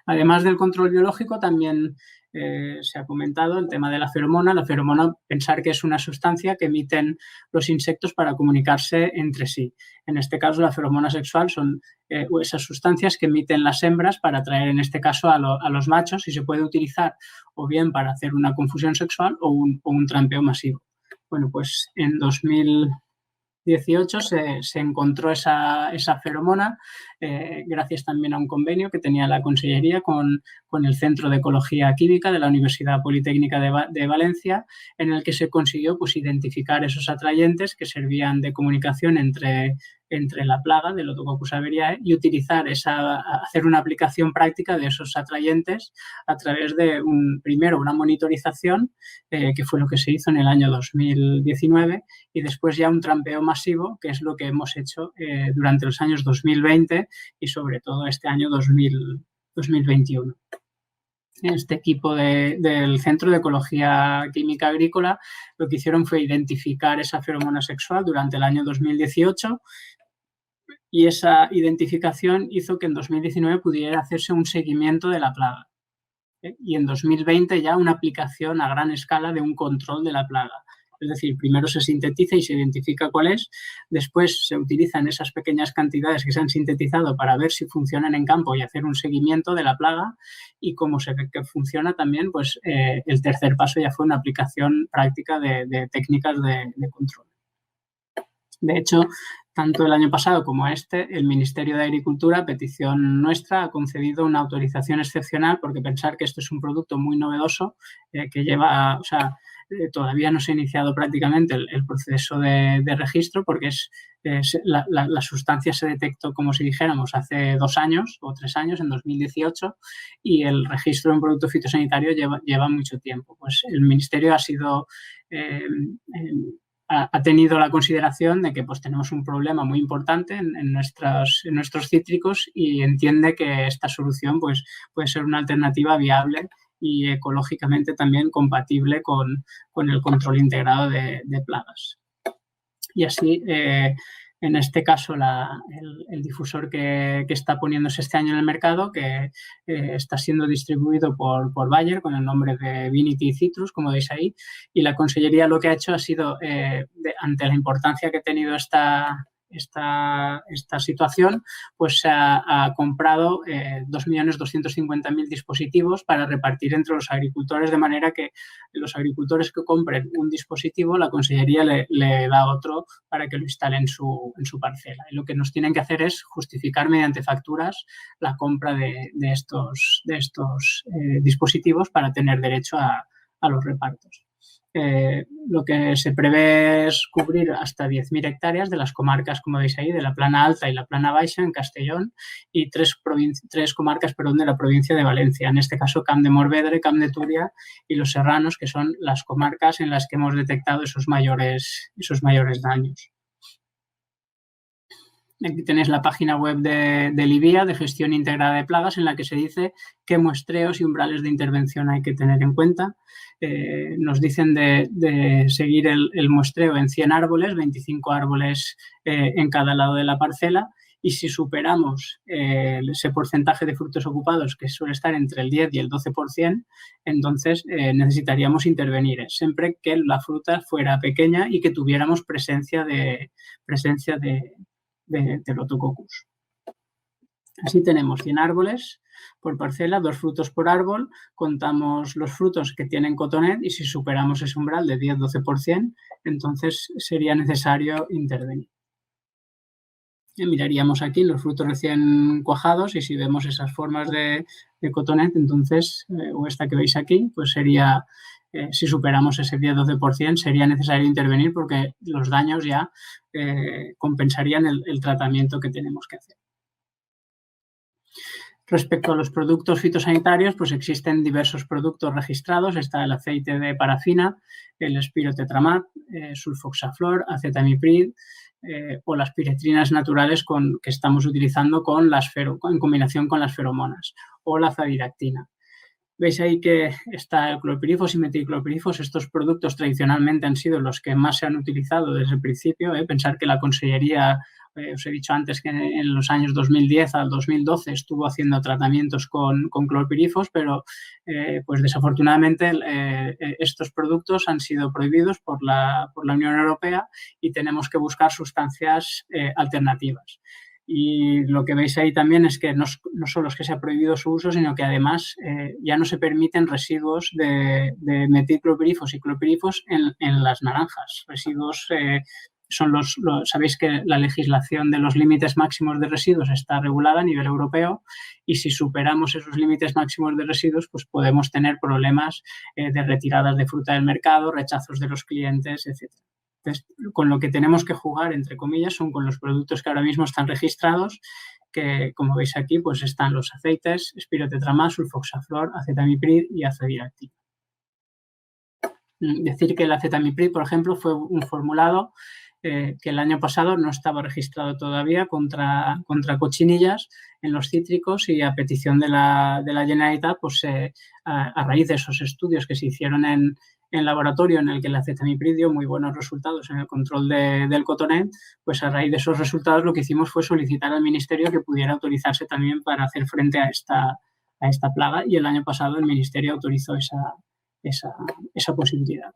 Además del control biológico, también se ha comentado el tema de la feromona. La feromona, pensar que es una sustancia que emiten los insectos para comunicarse entre sí. En este caso, la feromona sexual son esas sustancias que emiten las hembras para atraer, en este caso, a los machos, y se puede utilizar o bien para hacer una confusión sexual o un trampeo masivo. Bueno, pues en 2018 se encontró esa feromona gracias también a un convenio que tenía la Consellería con el Centro de Ecología Química de la Universidad Politécnica de Valencia, en el que se consiguió pues, identificar esos atrayentes que servían de comunicación entre la plaga del Otococcus averiae y hacer una aplicación práctica de esos atrayentes a través de primero una monitorización, que fue lo que se hizo en el año 2019, y después ya un trampeo masivo, que es lo que hemos hecho durante los años 2020 y sobre todo este año 2021. Este equipo del Centro de Ecología Química Agrícola lo que hicieron fue identificar esa feromona sexual durante el año 2018 y esa identificación hizo que en 2019 pudiera hacerse un seguimiento de la plaga. Y en 2020 ya una aplicación a gran escala de un control de la plaga. Es decir, primero se sintetiza y se identifica cuál es, después se utilizan esas pequeñas cantidades que se han sintetizado para ver si funcionan en campo y hacer un seguimiento de la plaga, y como se ve que funciona también, pues el tercer paso ya fue una aplicación práctica de técnicas de control. De hecho, tanto el año pasado como el Ministerio de Agricultura, a petición nuestra, ha concedido una autorización excepcional, porque pensar que esto es un producto muy novedoso que lleva, todavía no se ha iniciado prácticamente el proceso de registro, porque la sustancia se detectó, como si dijéramos, hace 2 años o 3 años, en 2018, y el registro de un producto fitosanitario lleva mucho tiempo. Pues el Ministerio ha tenido la consideración de que pues, tenemos un problema muy importante en nuestros cítricos, y entiende que esta solución pues, puede ser una alternativa viable y ecológicamente también compatible con el control integrado de plagas. Y así, en este caso, el difusor que está poniéndose este año en el mercado, que está siendo distribuido por Bayer con el nombre de Vinity Citrus, como veis ahí, y la Consellería lo que ha hecho ha sido, ante la importancia que ha tenido esta situación, pues ha comprado 2.250.000 dispositivos para repartir entre los agricultores, de manera que los agricultores que compren un dispositivo, la Consellería le da otro para que lo instale en su parcela. Y lo que nos tienen que hacer es justificar mediante facturas la compra de estos dispositivos para tener derecho a los repartos. Lo que se prevé es cubrir hasta 10.000 hectáreas de las comarcas, como veis ahí, de la Plana Alta y la Plana Baixa en Castellón, y tres comarcas de la provincia de Valencia, en este caso Camp de Morvedre, Camp de Túria y Los Serranos, que son las comarcas en las que hemos detectado esos mayores daños. Aquí tenéis la página web del IBIA, de Gestión Integrada de Plagas, en la que se dice qué muestreos y umbrales de intervención hay que tener en cuenta. Nos dicen de seguir el muestreo en 100 árboles, 25 árboles en cada lado de la parcela, y si superamos ese porcentaje de frutos ocupados, que suele estar entre el 10 y el 12%, entonces necesitaríamos intervenir, siempre que la fruta fuera pequeña y que tuviéramos presencia de Otococcus. Así tenemos 100 árboles por parcela, 2 frutos por árbol, contamos los frutos que tienen cotonet y si superamos ese umbral de 10-12%, entonces sería necesario intervenir. Y miraríamos aquí los frutos recién cuajados y si vemos esas formas de cotonet, entonces, o esta que veis aquí, pues sería... si superamos ese 10-12%, sería necesario intervenir porque los daños ya compensarían el tratamiento que tenemos que hacer. Respecto a los productos fitosanitarios, pues existen diversos productos registrados. Está el aceite de parafina, el espirotetramat, sulfoxaflor, acetamiprid o las piretrinas naturales que estamos utilizando en combinación con las feromonas, o la flavidactina. Veis ahí que está el clorpirifos y metilclorpirifos. Estos productos tradicionalmente han sido los que más se han utilizado desde el principio. Pensar que la Consellería os he dicho antes que en los años 2010 al 2012 estuvo haciendo tratamientos con clorpirifos, pero pues desafortunadamente estos productos han sido prohibidos por la Unión Europea y tenemos que buscar sustancias alternativas. Y lo que veis ahí también es que no solo es que se ha prohibido su uso, sino que además ya no se permiten residuos de metilclorpirifos y clorpirifos en las naranjas. Residuos son sabéis que la legislación de los límites máximos de residuos está regulada a nivel europeo y si superamos esos límites máximos de residuos, pues podemos tener problemas de retiradas de fruta del mercado, rechazos de los clientes, etc. Entonces, con lo que tenemos que jugar, entre comillas, son con los productos que ahora mismo están registrados, que como veis aquí, pues están los aceites, espirotetramás, sulfoxaflor, acetamiprid y azodiractil. Decir que el acetamiprid, por ejemplo, fue un formulado que el año pasado no estaba registrado todavía contra cochinillas en los cítricos y a petición de la Generalitat, pues a raíz de esos estudios que se hicieron en laboratorio en el que el acetamiprid dio muy buenos resultados en el control del cotonet, pues a raíz de esos resultados lo que hicimos fue solicitar al Ministerio que pudiera autorizarse también para hacer frente a esta plaga y el año pasado el Ministerio autorizó esa posibilidad.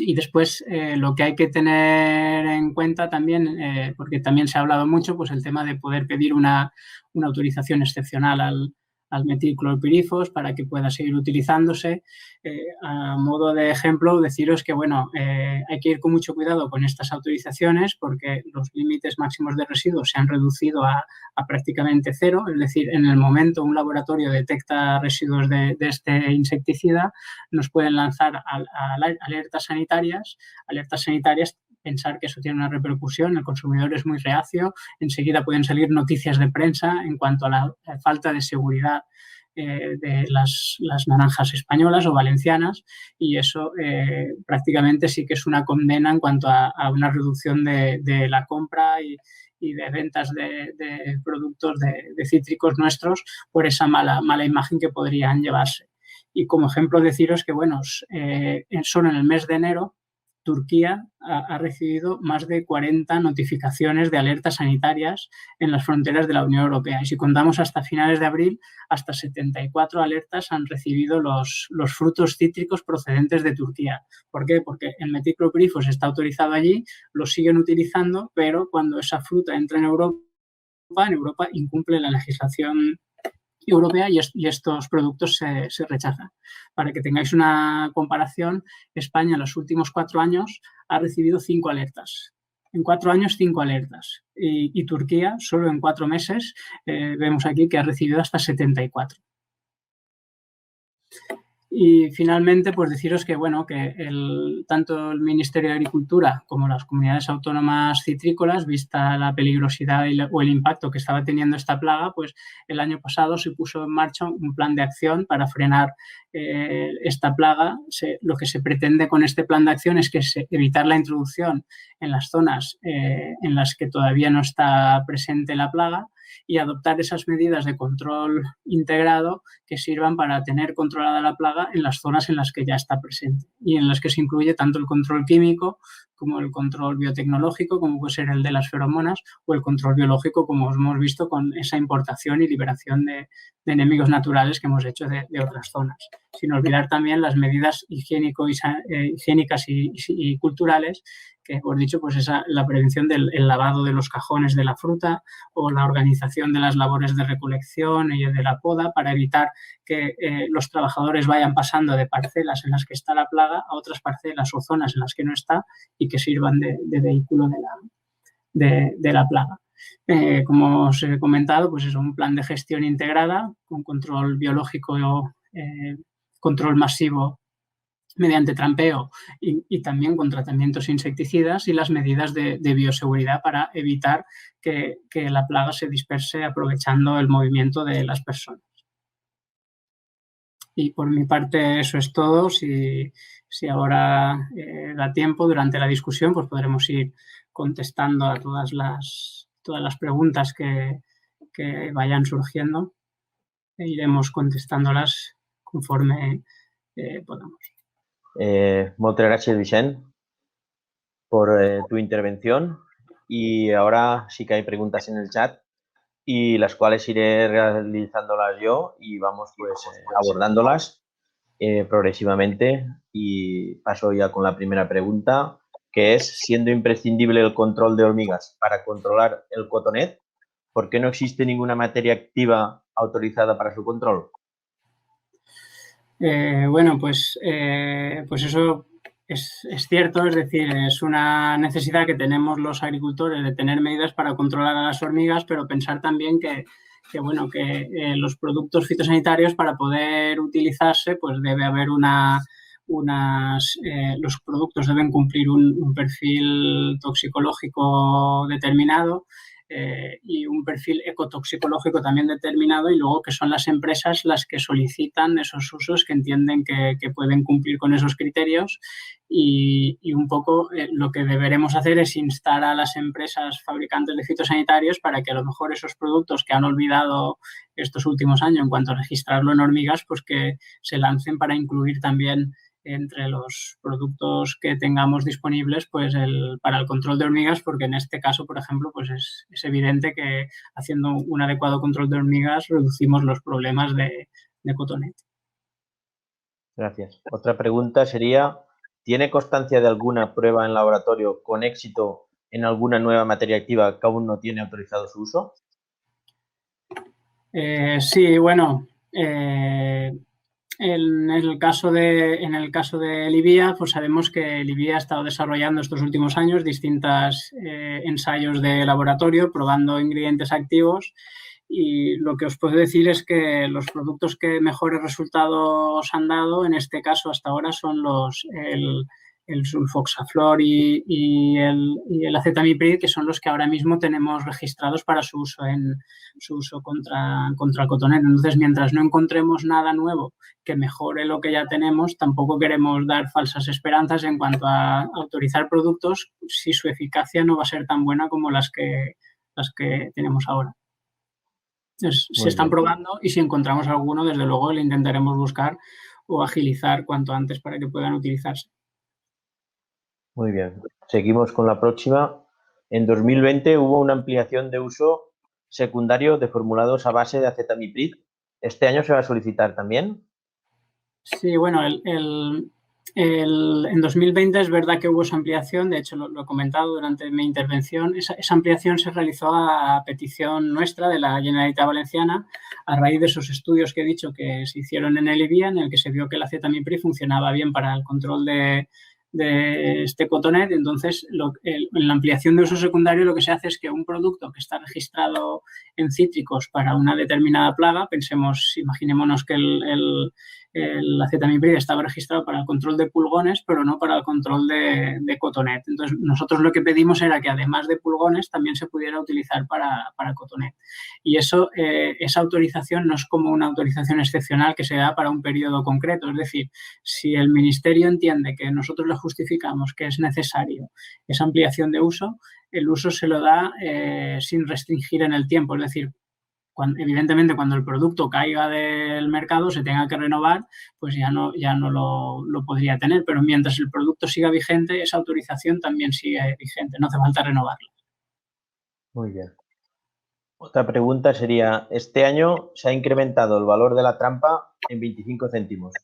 Y después lo que hay que tener en cuenta también, porque también se ha hablado mucho, pues el tema de poder pedir una autorización excepcional al metilclorpirifos para que pueda seguir utilizándose. A modo de ejemplo, deciros que bueno, hay que ir con mucho cuidado con estas autorizaciones porque los límites máximos de residuos se han reducido a prácticamente cero, es decir, en el momento un laboratorio detecta residuos de este insecticida, nos pueden lanzar alertas sanitarias, pensar que eso tiene una repercusión, el consumidor es muy reacio, enseguida pueden salir noticias de prensa en cuanto a la falta de seguridad de las naranjas españolas o valencianas y eso prácticamente sí que es una condena en cuanto a una reducción de la compra y de ventas de productos de cítricos nuestros por esa mala imagen que podrían llevarse. Y como ejemplo deciros que, bueno, solo en el mes de enero Turquía ha recibido más de 40 notificaciones de alertas sanitarias en las fronteras de la Unión Europea. Y si contamos hasta finales de abril, hasta 74 alertas han recibido los frutos cítricos procedentes de Turquía. ¿Por qué? Porque el metilclorpirifos está autorizado allí, lo siguen utilizando, pero cuando esa fruta entra en Europa incumple la legislación europea y estos productos se rechazan. Para que tengáis una comparación, España en los últimos 4 años ha recibido 5 alertas. En 4 años, 5 alertas. Y Turquía, solo en 4 meses, vemos aquí que ha recibido hasta 74. Y finalmente, pues deciros que, bueno, que tanto el Ministerio de Agricultura como las comunidades autónomas citrícolas, vista la peligrosidad o el impacto que estaba teniendo esta plaga, pues el año pasado se puso en marcha un plan de acción para frenar esta plaga. Lo que se pretende con este plan de acción es que evitar la introducción en las zonas en las que todavía no está presente la plaga y adoptar esas medidas de control integrado que sirvan para tener controlada la plaga en las zonas en las que ya está presente y en las que se incluye tanto el control químico como el control biotecnológico, como puede ser el de las feromonas, o el control biológico, como hemos visto con esa importación y liberación de enemigos naturales que hemos hecho de otras zonas. Sin olvidar también las medidas higiénicas y culturales, que hemos dicho, pues la prevención del lavado de los cajones de la fruta o la organización de las labores de recolección y de la poda para evitar que los trabajadores vayan pasando de parcelas en las que está la plaga a otras parcelas o zonas en las que no está y que sirvan de vehículo de la plaga. Como os he comentado, pues es un plan de gestión integrada con control biológico, control masivo mediante trampeo y también con tratamientos insecticidas y las medidas de bioseguridad para evitar que la plaga se disperse aprovechando el movimiento de las personas. Y por mi parte eso es todo. Si ahora da tiempo durante la discusión, pues podremos ir contestando a todas las preguntas que vayan surgiendo e iremos contestándolas conforme podamos. Muchas gracias, Vicent, por tu intervención. y ahora sí que hay preguntas en el chat y las cuales iré realizándolas yo y vamos pues abordándolas progresivamente. Y paso ya con la primera pregunta, que es, siendo imprescindible el control de hormigas para controlar el cotonet, ¿por qué no existe ninguna materia activa autorizada para su control? Bueno, pues eso es cierto, es decir, es una necesidad que tenemos los agricultores de tener medidas para controlar a las hormigas, pero pensar también que los productos fitosanitarios para poder utilizarse, pues debe haber los productos deben cumplir un perfil toxicológico determinado y un perfil ecotoxicológico también determinado, y luego que son las empresas las que solicitan esos usos que entienden que pueden cumplir con esos criterios, y un poco lo que deberemos hacer es instar a las empresas fabricantes de fitosanitarios para que a lo mejor esos productos que han olvidado estos últimos años en cuanto a registrarlo en hormigas, pues que se lancen para incluir también entre los productos que tengamos disponibles pues para el control de hormigas, porque en este caso, por ejemplo, pues es evidente que haciendo un adecuado control de hormigas reducimos los problemas de cotonet. Gracias. Otra pregunta sería, ¿tiene constancia de alguna prueba en laboratorio con éxito en alguna nueva materia activa que aún no tiene autorizado su uso? Sí, bueno, en el caso de Libia, pues sabemos que Libia ha estado desarrollando estos últimos años distintos ensayos de laboratorio, probando ingredientes activos, y lo que os puedo decir es que los productos que mejores resultados han dado, en este caso hasta ahora, son el sulfoxaflor y el acetamiprid, que son los que ahora mismo tenemos registrados para su uso contra el cotonet. Entonces, mientras no encontremos nada nuevo que mejore lo que ya tenemos, tampoco queremos dar falsas esperanzas en cuanto a autorizar productos si su eficacia no va a ser tan buena como las que tenemos ahora. Entonces, se están probando, y si encontramos alguno, desde luego le intentaremos buscar o agilizar cuanto antes para que puedan utilizarse. Muy bien. Seguimos con la próxima. En 2020 hubo una ampliación de uso secundario de formulados a base de acetamiprid. ¿Este año se va a solicitar también? Sí, bueno, en 2020 es verdad que hubo esa ampliación, de hecho lo he comentado durante mi intervención. Esa ampliación se realizó a petición nuestra de la Generalitat Valenciana, a raíz de esos estudios que he dicho que se hicieron en el IBIA, en el que se vio que el acetamiprid funcionaba bien para el control de este cotonet. Entonces, en la ampliación de uso secundario lo que se hace es que un producto que está registrado en cítricos para una determinada plaga, imaginémonos que el acetamiprid estaba registrado para el control de pulgones, pero no para el control de cotonet. Entonces, nosotros lo que pedimos era que además de pulgones también se pudiera utilizar para cotonet. Y esa autorización no es como una autorización excepcional que se da para un periodo concreto. Es decir, si el Ministerio entiende que nosotros le justificamos que es necesario esa ampliación de uso, el uso se lo da sin restringir en el tiempo. Es decir, evidentemente cuando el producto caiga del mercado, se tenga que renovar, pues ya no lo podría tener, pero mientras el producto siga vigente, esa autorización también sigue vigente, no hace falta renovarla. Muy bien. Otra pregunta sería, este año se ha incrementado el valor de la trampa en 25 céntimos,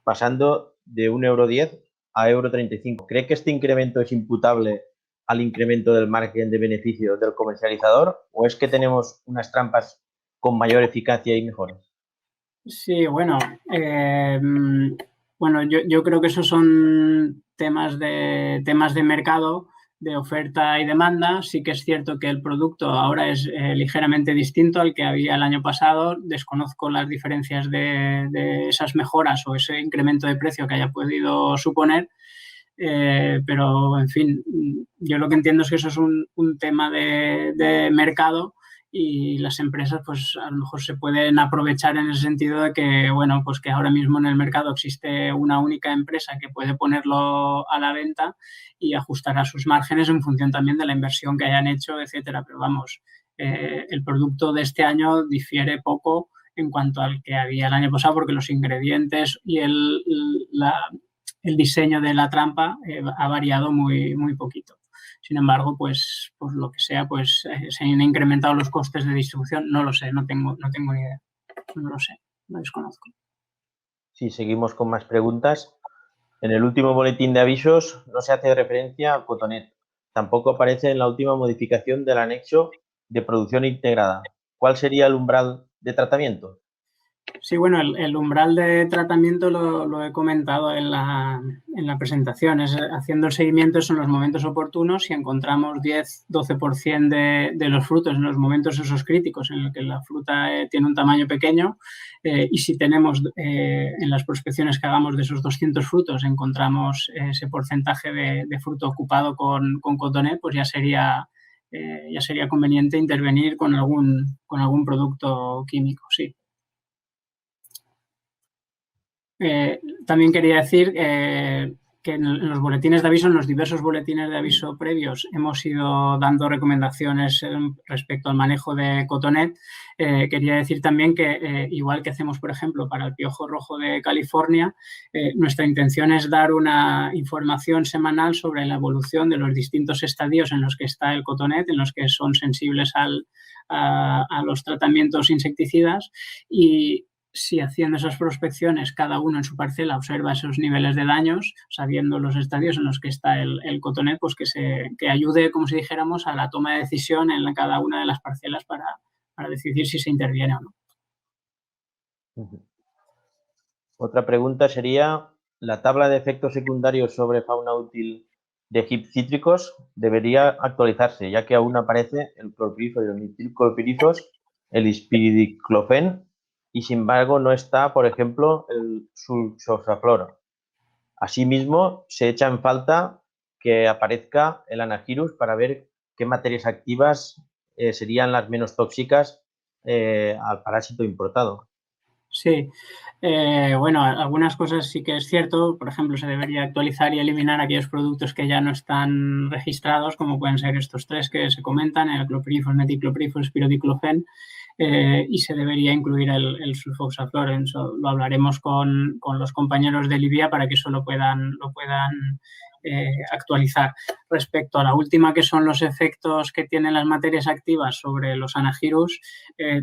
pasando de 1,10 € a 1,35 €. ¿Cree que este incremento es imputable al incremento del margen de beneficio del comercializador, o es que tenemos unas trampas con mayor eficacia y mejores? Sí, bueno, yo creo que esos son temas de mercado, de oferta y demanda. Sí que es cierto que el producto ahora es ligeramente distinto al que había el año pasado. Desconozco las diferencias de esas mejoras o ese incremento de precio que haya podido suponer, pero, en fin, yo lo que entiendo es que eso es un tema de mercado, y las empresas pues a lo mejor se pueden aprovechar en ese sentido de que, bueno, pues que ahora mismo en el mercado existe una única empresa que puede ponerlo a la venta y ajustará sus márgenes en función también de la inversión que hayan hecho, etcétera. Pero vamos, el producto de este año difiere poco en cuanto al que había el año pasado, porque los ingredientes y el diseño de la trampa ha variado muy, muy poquito. Sin embargo, pues por lo que sea, pues se han incrementado los costes de distribución. No lo sé, no tengo ni idea. No lo sé, lo desconozco. Si seguimos con más preguntas. En el último boletín de avisos no se hace referencia al Cotonet. Tampoco aparece en la última modificación del anexo de producción integrada. ¿Cuál sería el umbral de tratamiento? Sí, bueno, el umbral de tratamiento lo he comentado en la presentación. Es haciendo el seguimiento en los momentos oportunos. Si encontramos 10-12% de los frutos en los momentos esos críticos en los que la fruta tiene un tamaño pequeño, y si tenemos en las prospecciones que hagamos de esos 200 frutos encontramos ese porcentaje de fruto ocupado con Cotonet, pues ya sería conveniente intervenir con algún producto químico, sí. También quería decir que en los boletines de aviso, en los diversos boletines de aviso previos, hemos ido dando recomendaciones respecto al manejo de Cotonet. Quería decir también que, igual que hacemos, por ejemplo, para el piojo rojo de California, nuestra intención es dar una información semanal sobre la evolución de los distintos estadios en los que está el Cotonet, en los que son sensibles a los tratamientos insecticidas, y si haciendo esas prospecciones cada uno en su parcela observa esos niveles de daños, sabiendo los estadios en los que está el Cotonet, pues que ayude, como si dijéramos, a la toma de decisión en cada una de las parcelas para decidir si se interviene o no. Otra pregunta sería, ¿la tabla de efectos secundarios sobre fauna útil de HIP cítricos debería actualizarse, ya que aún aparece el clorpirífero y el metilclorpiríferos, el ispiridiclofen, y sin embargo no está, por ejemplo, el sulfosaflor? Asimismo, se echa en falta que aparezca el Anagyrus para ver qué materias activas serían las menos tóxicas al parásito importado. Sí, bueno, algunas cosas sí que es cierto. Por ejemplo, se debería actualizar y eliminar aquellos productos que ya no están registrados, como pueden ser estos tres que se comentan, el clorpirífero, metilclorpirífero, espirodiclofen, y se debería incluir el sulfoxaflor. Eso lo hablaremos con los compañeros de Libia para que eso lo puedan actualizar. Respecto a la última, que son los efectos que tienen las materias activas sobre los Anagyrus,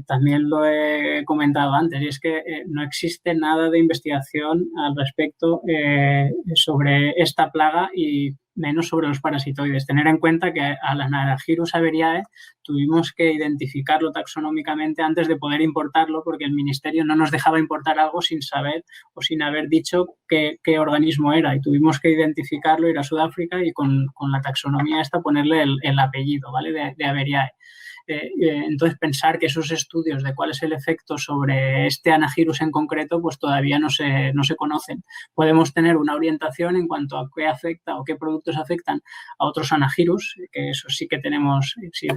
también lo he comentado antes, y es que no existe nada de investigación al respecto sobre esta plaga y menos sobre los parasitoides. Tener en cuenta que a la Anagyrus averiae tuvimos que identificarlo taxonómicamente antes de poder importarlo, porque el Ministerio no nos dejaba importar algo sin saber o sin haber dicho qué organismo era, y tuvimos que identificarlo, ir a Sudáfrica y con la taxonomía esta ponerle el apellido, ¿vale?, de averiae. Entonces, pensar que esos estudios de cuál es el efecto sobre este Anagyrus en concreto, pues todavía no se conocen. Podemos tener una orientación en cuanto a qué afecta o qué productos afectan a otros Anagyrus, que eso sí que tenemos. Sí,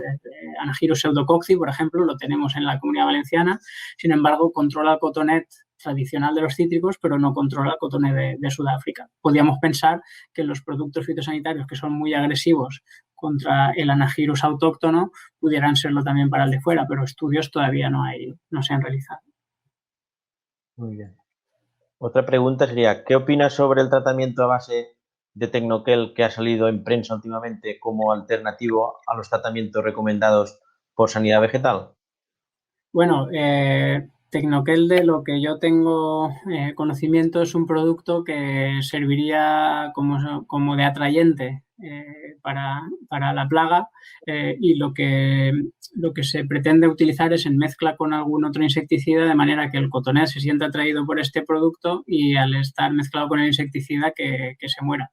Anagyrus pseudococci, por ejemplo, lo tenemos en la Comunidad Valenciana. Sin embargo, controla el Cotonet tradicional de los cítricos, pero no controla el Cotonet de Sudáfrica. Podríamos pensar que los productos fitosanitarios que son muy agresivos contra el Anagyrus autóctono pudieran serlo también para el de fuera, pero estudios todavía no se han realizado. Muy bien. Otra pregunta sería, ¿qué opinas sobre el tratamiento a base de Tecnoquel que ha salido en prensa últimamente como alternativo a los tratamientos recomendados por Sanidad Vegetal? Bueno, Tecnoquel, de lo que yo tengo conocimiento, es un producto que serviría como de atrayente para la plaga, y lo que se pretende utilizar es en mezcla con algún otro insecticida, de manera que el Cotonet se sienta atraído por este producto y al estar mezclado con el insecticida que se muera.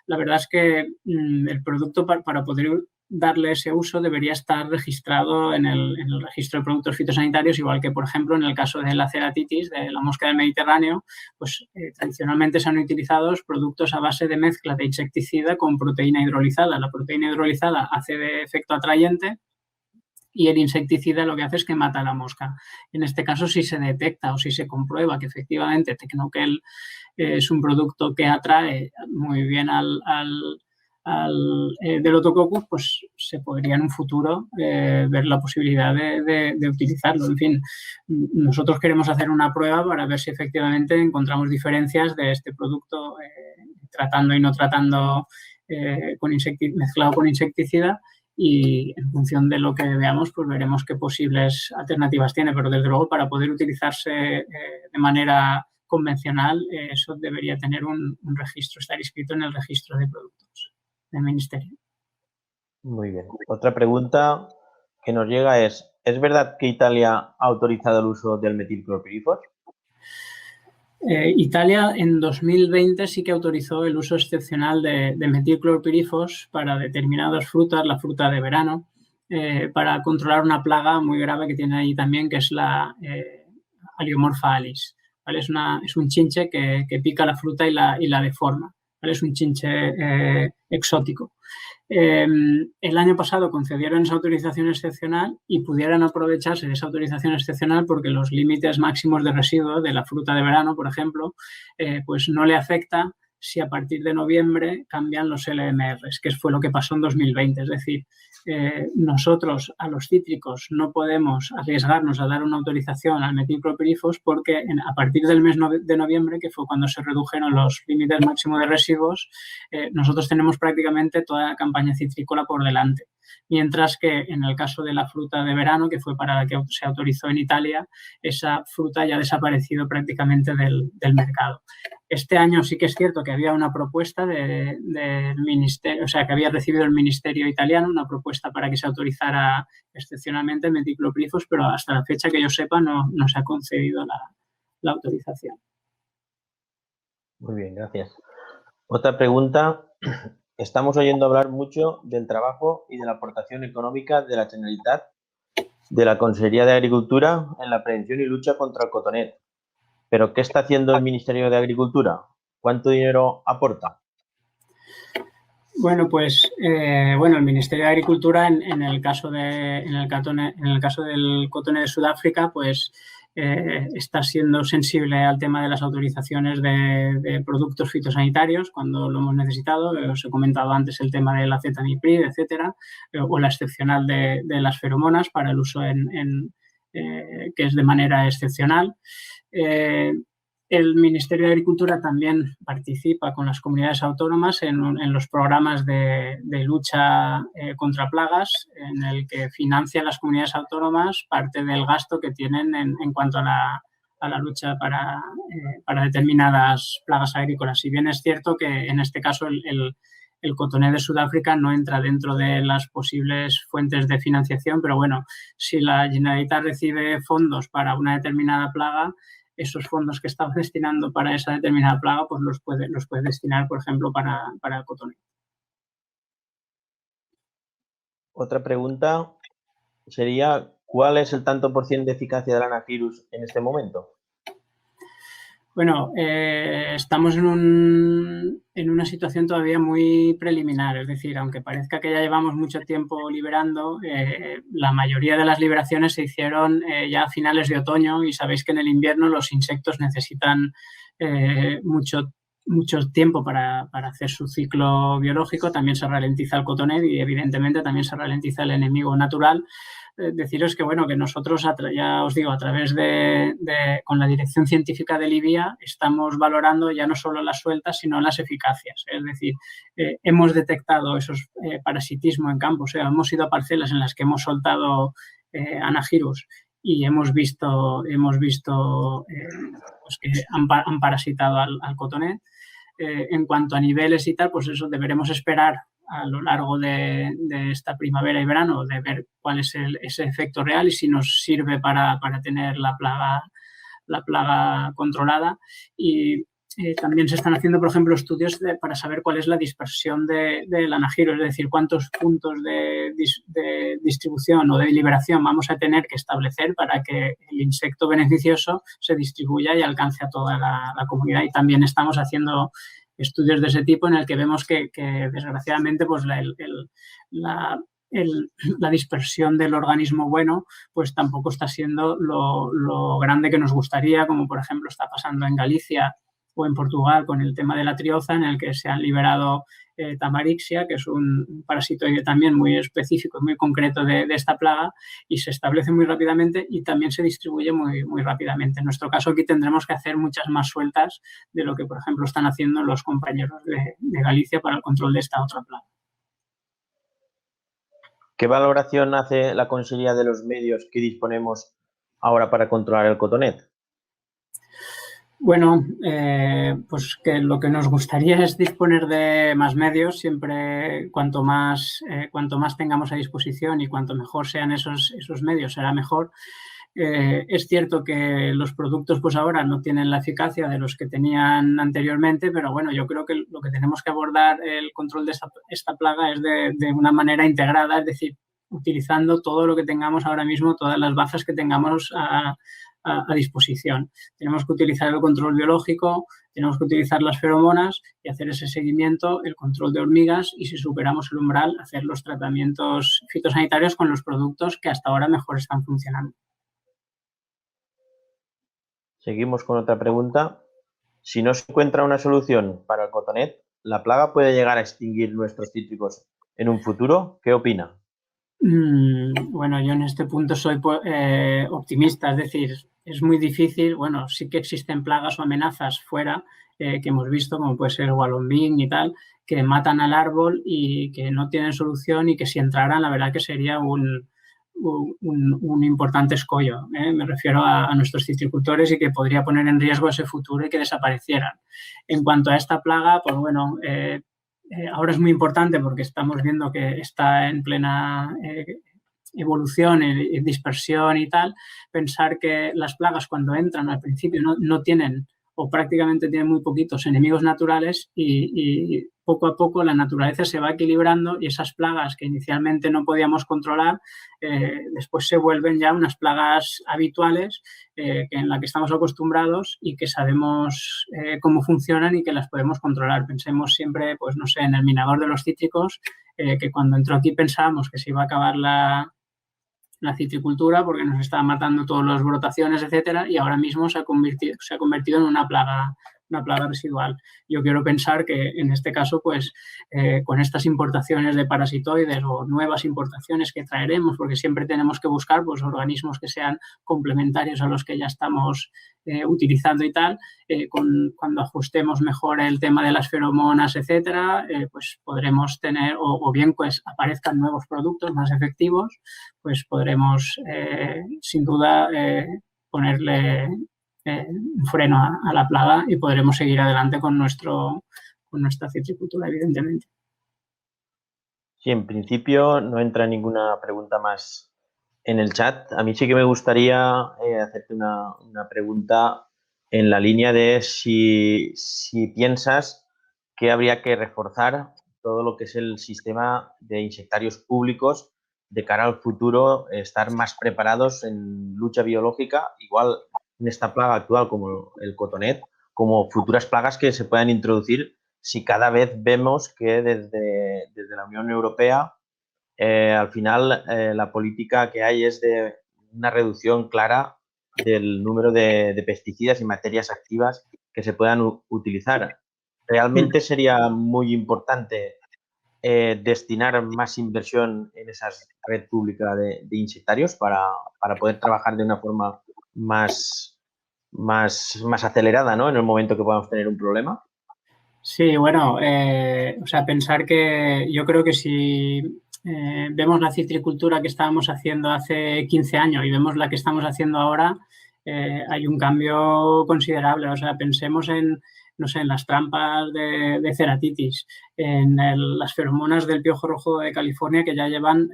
La verdad es que el producto, para poder darle ese uso, debería estar registrado en el registro de productos fitosanitarios, igual que, por ejemplo, en el caso de la ceratitis, de la mosca del Mediterráneo, pues tradicionalmente se han utilizado productos a base de mezcla de insecticida con proteína hidrolizada. La proteína hidrolizada hace de efecto atrayente y el insecticida lo que hace es que mata a la mosca. En este caso, si se detecta o si se comprueba que efectivamente Tecnoquel es un producto que atrae muy bien al Delotococcus, pues se podría en un futuro ver la posibilidad de utilizarlo. En fin, nosotros queremos hacer una prueba para ver si efectivamente encontramos diferencias de este producto tratando y no tratando mezclado con insecticida, y en función de lo que veamos, pues veremos qué posibles alternativas tiene. Pero desde luego, para poder utilizarse de manera convencional, eso debería tener un registro, estar inscrito en el registro de productos del Ministerio. Muy bien. Otra pregunta que nos llega ¿es verdad que Italia ha autorizado el uso del metilclorpirifos? Italia en 2020 sí que autorizó el uso excepcional de metilclorpirifos para determinadas frutas, la fruta de verano, para controlar una plaga muy grave que tiene ahí también, que es la Haliomorpha alis. ¿Vale? Es un chinche que pica la fruta y la deforma. ¿Vale? Es un chinche exótico. El año pasado concedieron esa autorización excepcional y pudieran aprovecharse de esa autorización excepcional porque los límites máximos de residuos de la fruta de verano, por ejemplo, pues no le afecta si a partir de noviembre cambian los LMRs, que fue lo que pasó en 2020. Es decir, nosotros a los cítricos no podemos arriesgarnos a dar una autorización al metilclorpirifos porque a partir del mes de noviembre, que fue cuando se redujeron los límites máximos de residuos, nosotros tenemos prácticamente toda la campaña citrícola por delante. Mientras que en el caso de la fruta de verano, que fue para la que se autorizó en Italia, esa fruta ya ha desaparecido prácticamente del mercado. Este año sí que es cierto que había una propuesta del ministerio, o sea, que había recibido el Ministerio italiano una propuesta para que se autorizara excepcionalmente el metilclorpirifos, pero hasta la fecha que yo sepa no se ha concedido la autorización. Muy bien, gracias. Otra pregunta. Estamos oyendo hablar mucho del trabajo y de la aportación económica de la Generalitat, de la Consejería de Agricultura en la prevención y lucha contra el cotonet. ¿Pero qué está haciendo el Ministerio de Agricultura? ¿Cuánto dinero aporta? Bueno, pues el Ministerio de Agricultura en el caso del cotonet de Sudáfrica, pues está siendo sensible al tema de las autorizaciones de productos fitosanitarios cuando lo hemos necesitado. Os he comentado antes el tema del acetamiprid, etcétera, o la excepcional de las feromonas para el uso que es de manera excepcional. El Ministerio de Agricultura también participa con las comunidades autónomas en los programas de lucha contra plagas, en el que financia las comunidades autónomas parte del gasto que tienen en cuanto a la lucha para determinadas plagas agrícolas. Si bien es cierto que en este caso el cotonet de Sudáfrica no entra dentro de las posibles fuentes de financiación, pero bueno, si la Generalitat recibe fondos para una determinada plaga, esos fondos que estamos destinando para esa determinada plaga, pues los puede destinar, por ejemplo, para el cotonet. Otra pregunta sería, ¿cuál es el tanto por cien de eficacia del Anaphyllus en este momento? Bueno, estamos en una situación todavía muy preliminar, es decir, aunque parezca que ya llevamos mucho tiempo liberando, la mayoría de las liberaciones se hicieron ya a finales de otoño y sabéis que en el invierno los insectos necesitan mucho tiempo para hacer su ciclo biológico. También se ralentiza el cotonet y evidentemente también se ralentiza el enemigo natural. Deciros que, bueno, que nosotros, ya os digo, a través con la Dirección Científica de Libia estamos valorando ya no solo las sueltas, sino las eficacias. Es decir, hemos detectado esos parasitismo en campo, o sea, hemos ido a parcelas en las que hemos soltado Anagyrus y hemos visto pues que han parasitado al cotonet. En cuanto a niveles y tal, pues eso deberemos esperar a lo largo de esta primavera y verano, de ver cuál es ese efecto real y si nos sirve para tener la plaga controlada. Y también se están haciendo, por ejemplo, estudios para saber cuál es la dispersión del Anagyrus, es decir, cuántos puntos de distribución o de liberación vamos a tener que establecer para que el insecto beneficioso se distribuya y alcance a toda la comunidad. Y también estamos haciendo estudios de ese tipo en el que vemos que desgraciadamente pues la dispersión del organismo bueno pues tampoco está siendo lo grande que nos gustaría, como por ejemplo está pasando en Galicia o en Portugal con el tema de la trioza, en el que se han liberado Tamarixia, que es un parasitoide también muy específico y muy concreto de esta plaga, y se establece muy rápidamente y también se distribuye muy rápidamente. En nuestro caso aquí tendremos que hacer muchas más sueltas de lo que, por ejemplo, están haciendo los compañeros de Galicia para el control de esta otra plaga. ¿Qué valoración hace la Consellería de los medios que disponemos ahora para controlar el cotonet? Bueno, pues que lo que nos gustaría es disponer de más medios, siempre cuanto más tengamos a disposición y cuanto mejor sean esos medios será mejor. Es cierto que los productos pues ahora no tienen la eficacia de los que tenían anteriormente, pero bueno, yo creo que lo que tenemos que abordar el control de esta plaga es de una manera integrada, es decir, utilizando todo lo que tengamos ahora mismo, todas las bazas que tengamos a disposición. Tenemos que utilizar el control biológico, tenemos que utilizar las feromonas y hacer ese seguimiento, el control de hormigas y si superamos el umbral, hacer los tratamientos fitosanitarios con los productos que hasta ahora mejor están funcionando. Seguimos con otra pregunta. Si no se encuentra una solución para el cotonet, ¿la plaga puede llegar a extinguir nuestros cítricos en un futuro? ¿Qué opina? Bueno, yo en este punto soy optimista, es decir, es muy difícil, bueno, sí que existen plagas o amenazas fuera que hemos visto, como puede ser el Wallonbing y tal, que matan al árbol y que no tienen solución y que si entraran, la verdad que sería un importante escollo. Me refiero a nuestros citricultores y que podría poner en riesgo ese futuro y que desaparecieran. En cuanto a esta plaga, pues bueno, ahora es muy importante porque estamos viendo que está en plena evolución y dispersión y tal, pensar que las plagas cuando entran al principio no tienen o prácticamente tienen muy poquitos enemigos naturales y poco a poco la naturaleza se va equilibrando y esas plagas que inicialmente no podíamos controlar después se vuelven ya unas plagas habituales en las que estamos acostumbrados y que sabemos cómo funcionan y que las podemos controlar. Pensemos siempre, pues no sé, en el minador de los cítricos, que cuando entró aquí pensábamos que se iba a acabar la citricultura porque nos estaba matando todas las brotaciones, etcétera, y ahora mismo se ha convertido en una plaga residual. Yo quiero pensar que en este caso, pues con estas importaciones de parasitoides o nuevas importaciones que traeremos, porque siempre tenemos que buscar pues organismos que sean complementarios a los que ya estamos utilizando y tal, cuando ajustemos mejor el tema de las feromonas, etcétera, pues podremos tener, o bien pues aparezcan nuevos productos más efectivos, pues podremos sin duda ponerle un freno a la plaga y podremos seguir adelante con nuestra citricultura, evidentemente. Sí, en principio no entra ninguna pregunta más en el chat. A mí sí que me gustaría hacerte una pregunta en la línea de si piensas que habría que reforzar todo lo que es el sistema de insectarios públicos de cara al futuro, estar más preparados en lucha biológica, igual en esta plaga actual como el cotonet, como futuras plagas que se puedan introducir si cada vez vemos que desde la Unión Europea al final la política que hay es de una reducción clara del número de pesticidas y materias activas que se puedan utilizar. Realmente sería muy importante destinar más inversión en esa red pública de insectarios para poder trabajar de una forma más acelerada, ¿no? En el momento que podamos tener un problema. Sí, bueno, o sea, pensar que yo creo que si vemos la citricultura que estábamos haciendo hace 15 años y vemos la que estamos haciendo ahora, hay un cambio considerable. O sea, pensemos en, no sé, en las trampas de ceratitis, en las feromonas del piojo rojo de California que ya llevan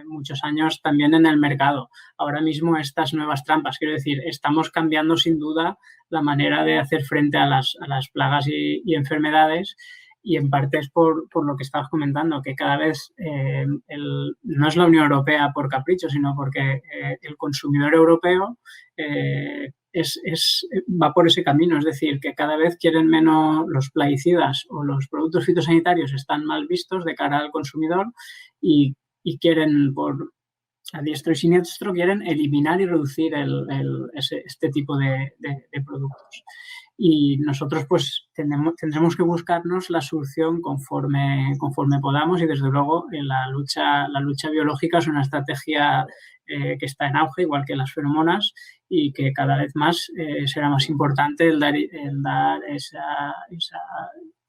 muchos años también en el mercado. Ahora mismo estas nuevas trampas, quiero decir, estamos cambiando sin duda la manera de hacer frente a las plagas y enfermedades y en parte es por lo que estabas comentando, que cada vez no es la Unión Europea por capricho, sino porque el consumidor europeo va por ese camino, es decir, que cada vez quieren menos los plaguicidas o los productos fitosanitarios están mal vistos de cara al consumidor y quieren a diestro y siniestro quieren eliminar y reducir este tipo de productos. Y nosotros pues tendremos que buscarnos la solución conforme podamos, y desde luego la lucha biológica es una estrategia que está en auge, igual que las feromonas, y que cada vez más será más importante el dar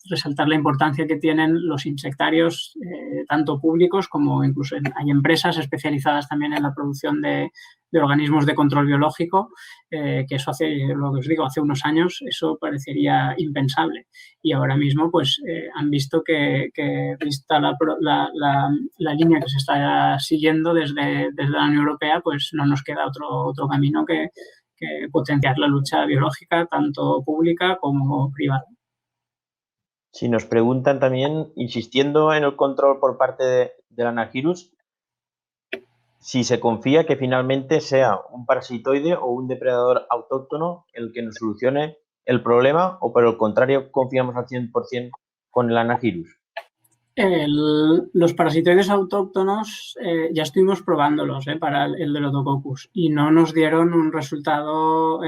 resaltar la importancia que tienen los insectarios, tanto públicos como incluso hay empresas especializadas también en la producción de organismos de control biológico, que eso lo que os digo, hace unos años eso parecería impensable, y ahora mismo pues han visto que vista la línea que se está siguiendo desde la Unión Europea, pues no nos queda otro camino que potenciar la lucha biológica, tanto pública como privada. Si nos preguntan también, insistiendo en el control por parte del Anagyrus, si se confía que finalmente sea un parasitoide o un depredador autóctono el que nos solucione el problema, o por el contrario confiamos al 100% con el Anagyrus. Los parasitoides autóctonos ya estuvimos probándolos para el Delotococcus y no nos dieron un resultado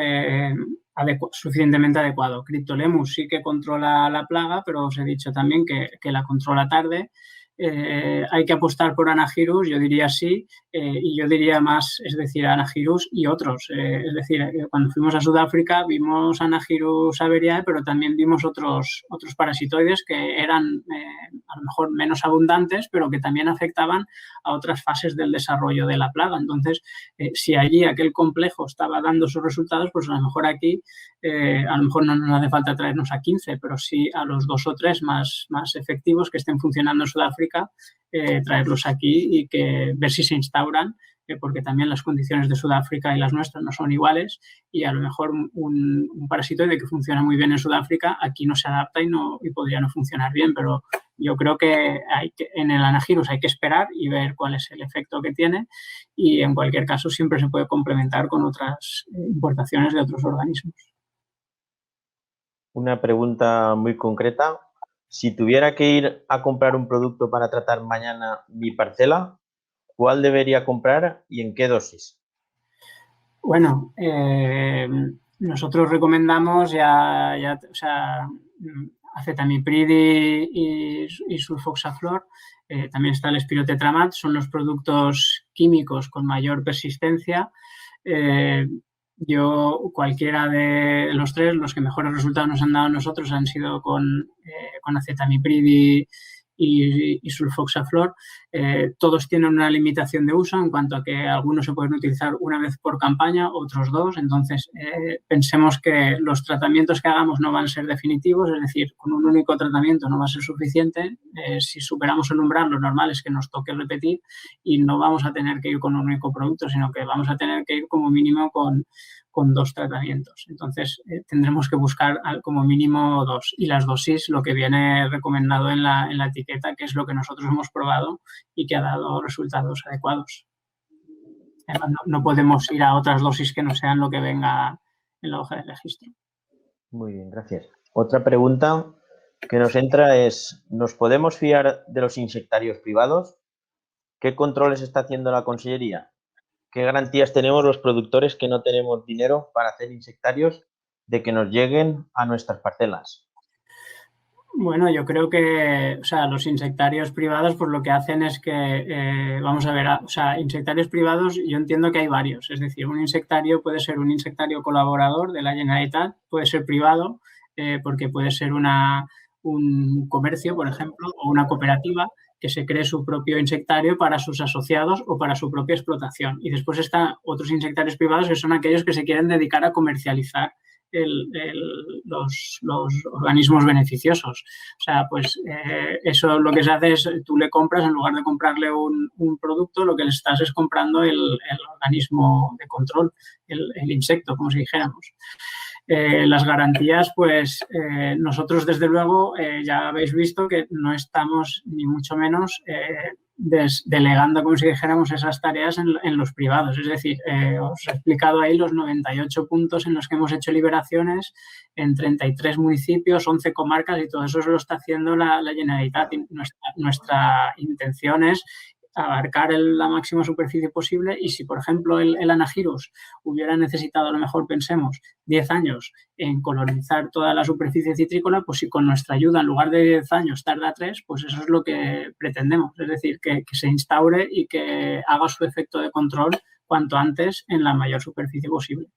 suficientemente adecuado. Cryptolemus sí que controla la plaga, pero os he dicho también que la controla tarde. Hay que apostar por Anagyrus, yo diría sí, y yo diría más, es decir, Anagyrus y otros. Es decir, cuando fuimos a Sudáfrica vimos Anagyrus averiae, pero también vimos otros parasitoides que eran a lo mejor menos abundantes, pero que también afectaban a otras fases del desarrollo de la plaga. Entonces, si allí aquel complejo estaba dando sus resultados, pues a lo mejor aquí a lo mejor no nos hace falta traernos a 15, pero sí a los 2 o 3 más efectivos que estén funcionando en Sudáfrica, traerlos aquí y ver si se instauran, porque también las condiciones de Sudáfrica y las nuestras no son iguales, y a lo mejor un parasitoide que funciona muy bien en Sudáfrica aquí no se adapta y podría no funcionar bien, pero yo creo que en el Anagyrus hay que esperar y ver cuál es el efecto que tiene, y en cualquier caso siempre se puede complementar con otras importaciones de otros organismos. Una pregunta muy concreta. Si tuviera que ir a comprar un producto para tratar mañana mi parcela, ¿cuál debería comprar y en qué dosis? Bueno, nosotros recomendamos acetamiprid y sulfoxaflor. También está el espirotetramat, son los productos químicos con mayor persistencia. Cualquiera de los 3, los que mejores resultados nos han dado a nosotros han sido con acetamiprid y sulfoxaflor. Todos tienen una limitación de uso en cuanto a que algunos se pueden utilizar una vez por campaña, otros 2. Entonces, pensemos que los tratamientos que hagamos no van a ser definitivos, es decir, con un único tratamiento no va a ser suficiente. Si superamos el umbral, lo normal es que nos toque repetir y no vamos a tener que ir con un único producto, sino que vamos a tener que ir como mínimo con 2 tratamientos. Entonces, tendremos que buscar como mínimo 2. Y las dosis, lo que viene recomendado en la etiqueta, que es lo que nosotros hemos probado y que ha dado resultados adecuados. Además, no podemos ir a otras dosis que no sean lo que venga en la hoja de registro. Muy bien, gracias. Otra pregunta que nos entra es, ¿nos podemos fiar de los insectarios privados? ¿Qué controles está haciendo la Consellería? ¿Qué garantías tenemos los productores que no tenemos dinero para hacer insectarios de que nos lleguen a nuestras parcelas? Bueno, yo creo que los insectarios privados pues lo que hacen es que, vamos a ver, insectarios privados yo entiendo que hay varios. Es decir, un insectario puede ser un insectario colaborador de la Generalitat, puede ser privado, porque puede ser un comercio, por ejemplo, o una cooperativa que se cree su propio insectario para sus asociados o para su propia explotación. Y después están otros insectarios privados que son aquellos que se quieren dedicar a comercializar los organismos beneficiosos. Eso lo que se hace es, tú le compras, en lugar de comprarle un producto, lo que le estás es comprando el organismo de control, el insecto, como si dijéramos. Las garantías, pues nosotros desde luego ya habéis visto que no estamos ni mucho menos delegando, como si dijéramos, esas tareas en los privados. Es decir, os he explicado ahí los 98 puntos en los que hemos hecho liberaciones en 33 municipios, 11 comarcas, y todo eso se lo está haciendo la Generalitat. Nuestra intención es abarcar la máxima superficie posible y si, por ejemplo, el Anagyrus hubiera necesitado, a lo mejor pensemos, 10 años en colonizar toda la superficie citrícola, pues si con nuestra ayuda en lugar de 10 años tarda 3, pues eso es lo que pretendemos, es decir, que se instaure y que haga su efecto de control cuanto antes en la mayor superficie posible.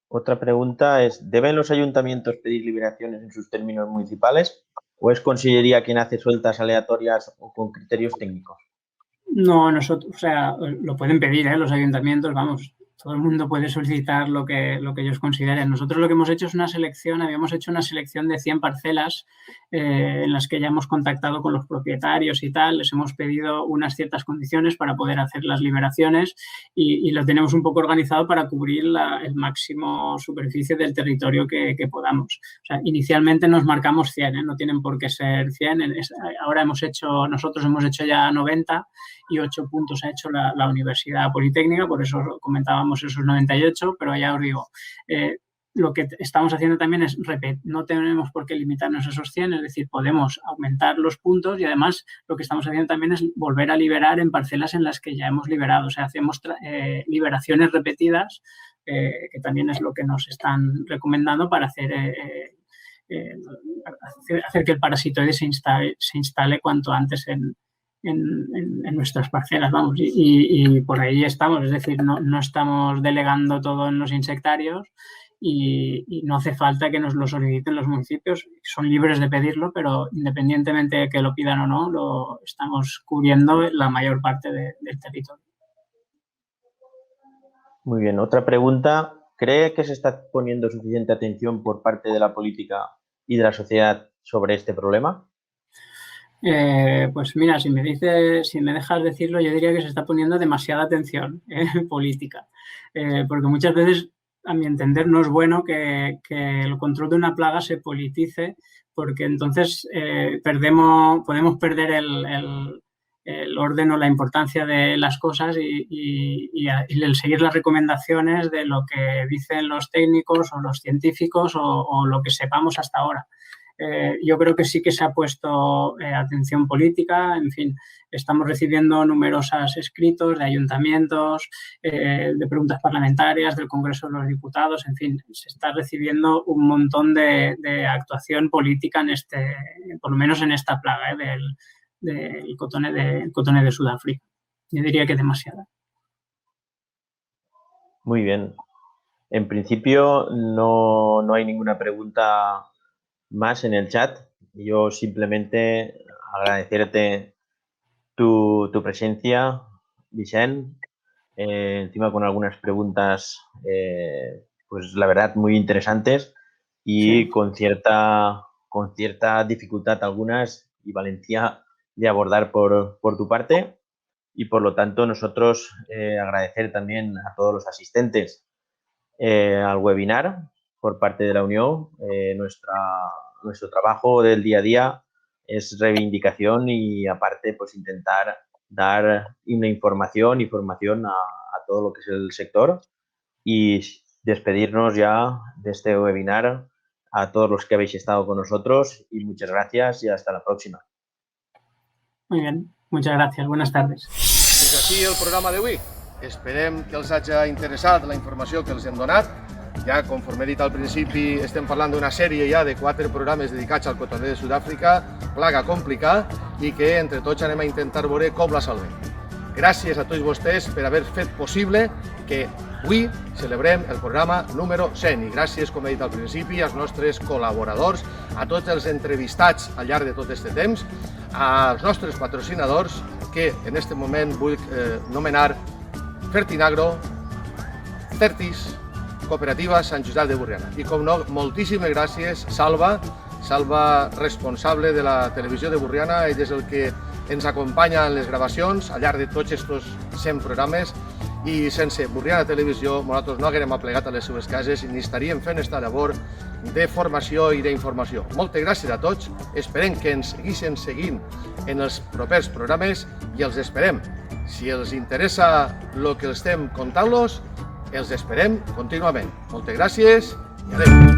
Otra pregunta es, ¿deben los ayuntamientos pedir liberaciones en sus términos municipales o es Consellería quien hace sueltas aleatorias o con criterios técnicos? No, nosotros, o sea, lo pueden pedir, los ayuntamientos, vamos, todo el mundo puede solicitar lo que ellos consideren. Nosotros lo que hemos hecho es una selección, habíamos hecho una selección de 100 parcelas en las que ya hemos contactado con los propietarios y tal, les hemos pedido unas ciertas condiciones para poder hacer las liberaciones y lo tenemos un poco organizado para cubrir el máximo superficie del territorio que podamos. O sea, inicialmente nos marcamos 100, no tienen por qué ser 100. Ahora nosotros hemos hecho ya 90 y 8 puntos ha hecho la Universidad Politécnica, por eso comentábamos esos 98, pero ya os digo, lo que estamos haciendo también es repetir, no tenemos por qué limitarnos a esos 100, es decir, podemos aumentar los puntos y además lo que estamos haciendo también es volver a liberar en parcelas en las que ya hemos liberado, o sea, hacemos liberaciones repetidas, que también es lo que nos están recomendando para hacer que el parasitoide se instale cuanto antes en nuestras parcelas, vamos, y por ahí estamos, es decir, no estamos delegando todo en los insectarios y no hace falta que nos lo soliciten los municipios, son libres de pedirlo, pero independientemente de que lo pidan o no, lo estamos cubriendo la mayor parte del territorio. Muy bien, otra pregunta, ¿cree que se está poniendo suficiente atención por parte de la política y de la sociedad sobre este problema? Pues mira, si me dejas decirlo, yo diría que se está poniendo demasiada atención política, porque muchas veces, a mi entender, no es bueno que el control de una plaga se politice, porque entonces podemos perder el orden o la importancia de las cosas y el seguir las recomendaciones de lo que dicen los técnicos o los científicos o lo que sepamos hasta ahora. Yo creo que sí que se ha puesto atención política, en fin, estamos recibiendo numerosos escritos de ayuntamientos, de preguntas parlamentarias, del Congreso de los Diputados, en fin, se está recibiendo un montón de actuación política por lo menos en esta plaga del cotone de Sudáfrica. Yo diría que demasiada. Muy bien. En principio no hay ninguna pregunta más en el chat. Yo simplemente agradecerte tu presencia, Vicent, encima con algunas preguntas, pues la verdad muy interesantes y sí, con cierta dificultad algunas y valentía de abordar por tu parte y por lo tanto nosotros agradecer también a todos los asistentes al webinar por parte de la Unión. Nuestro trabajo del día a día es reivindicación y aparte pues intentar dar una información y formación a todo lo que es el sector y despedirnos ya de este webinar a todos los que habéis estado con nosotros y muchas gracias y hasta la próxima. Muy bien, muchas gracias, buenas tardes. Fins aquí el programa d'avui. Esperem que els hagi interessat la informació que els hem donat. Ja, conforme he dit al principi, estem parlant d'una sèrie ja de 4 programes dedicats al cotoner de Sud-àfrica, plaga complicada, i que entre tots anem a intentar veure com la salvem. Gràcies a tots vostès per haver fet possible que avui celebrem el programa número 100 i gràcies, com he dit al principi, als nostres col·laboradors, a tots els entrevistats al llarg de tot aquest temps, als nostres patrocinadors que en aquest moment vull nomenar Fertinagro, Certis, Cooperativa Sant Josep de Borriana. I com no, moltíssimes gràcies, Salva, responsable de la televisió de Borriana, ell és el que ens acompanya en les gravacions al llarg de tots aquests 100 programes i sense Borriana Televisió nosaltres no haguérem aplegat a les seves cases i ni estaríem fent esta labor de formació i d'informació. Moltes gràcies a tots, esperem que ens segueixin seguint en els propers programes i els esperem. Si els interessa el que estem contant-los, els esperem contínuament. Moltes gràcies i adéu.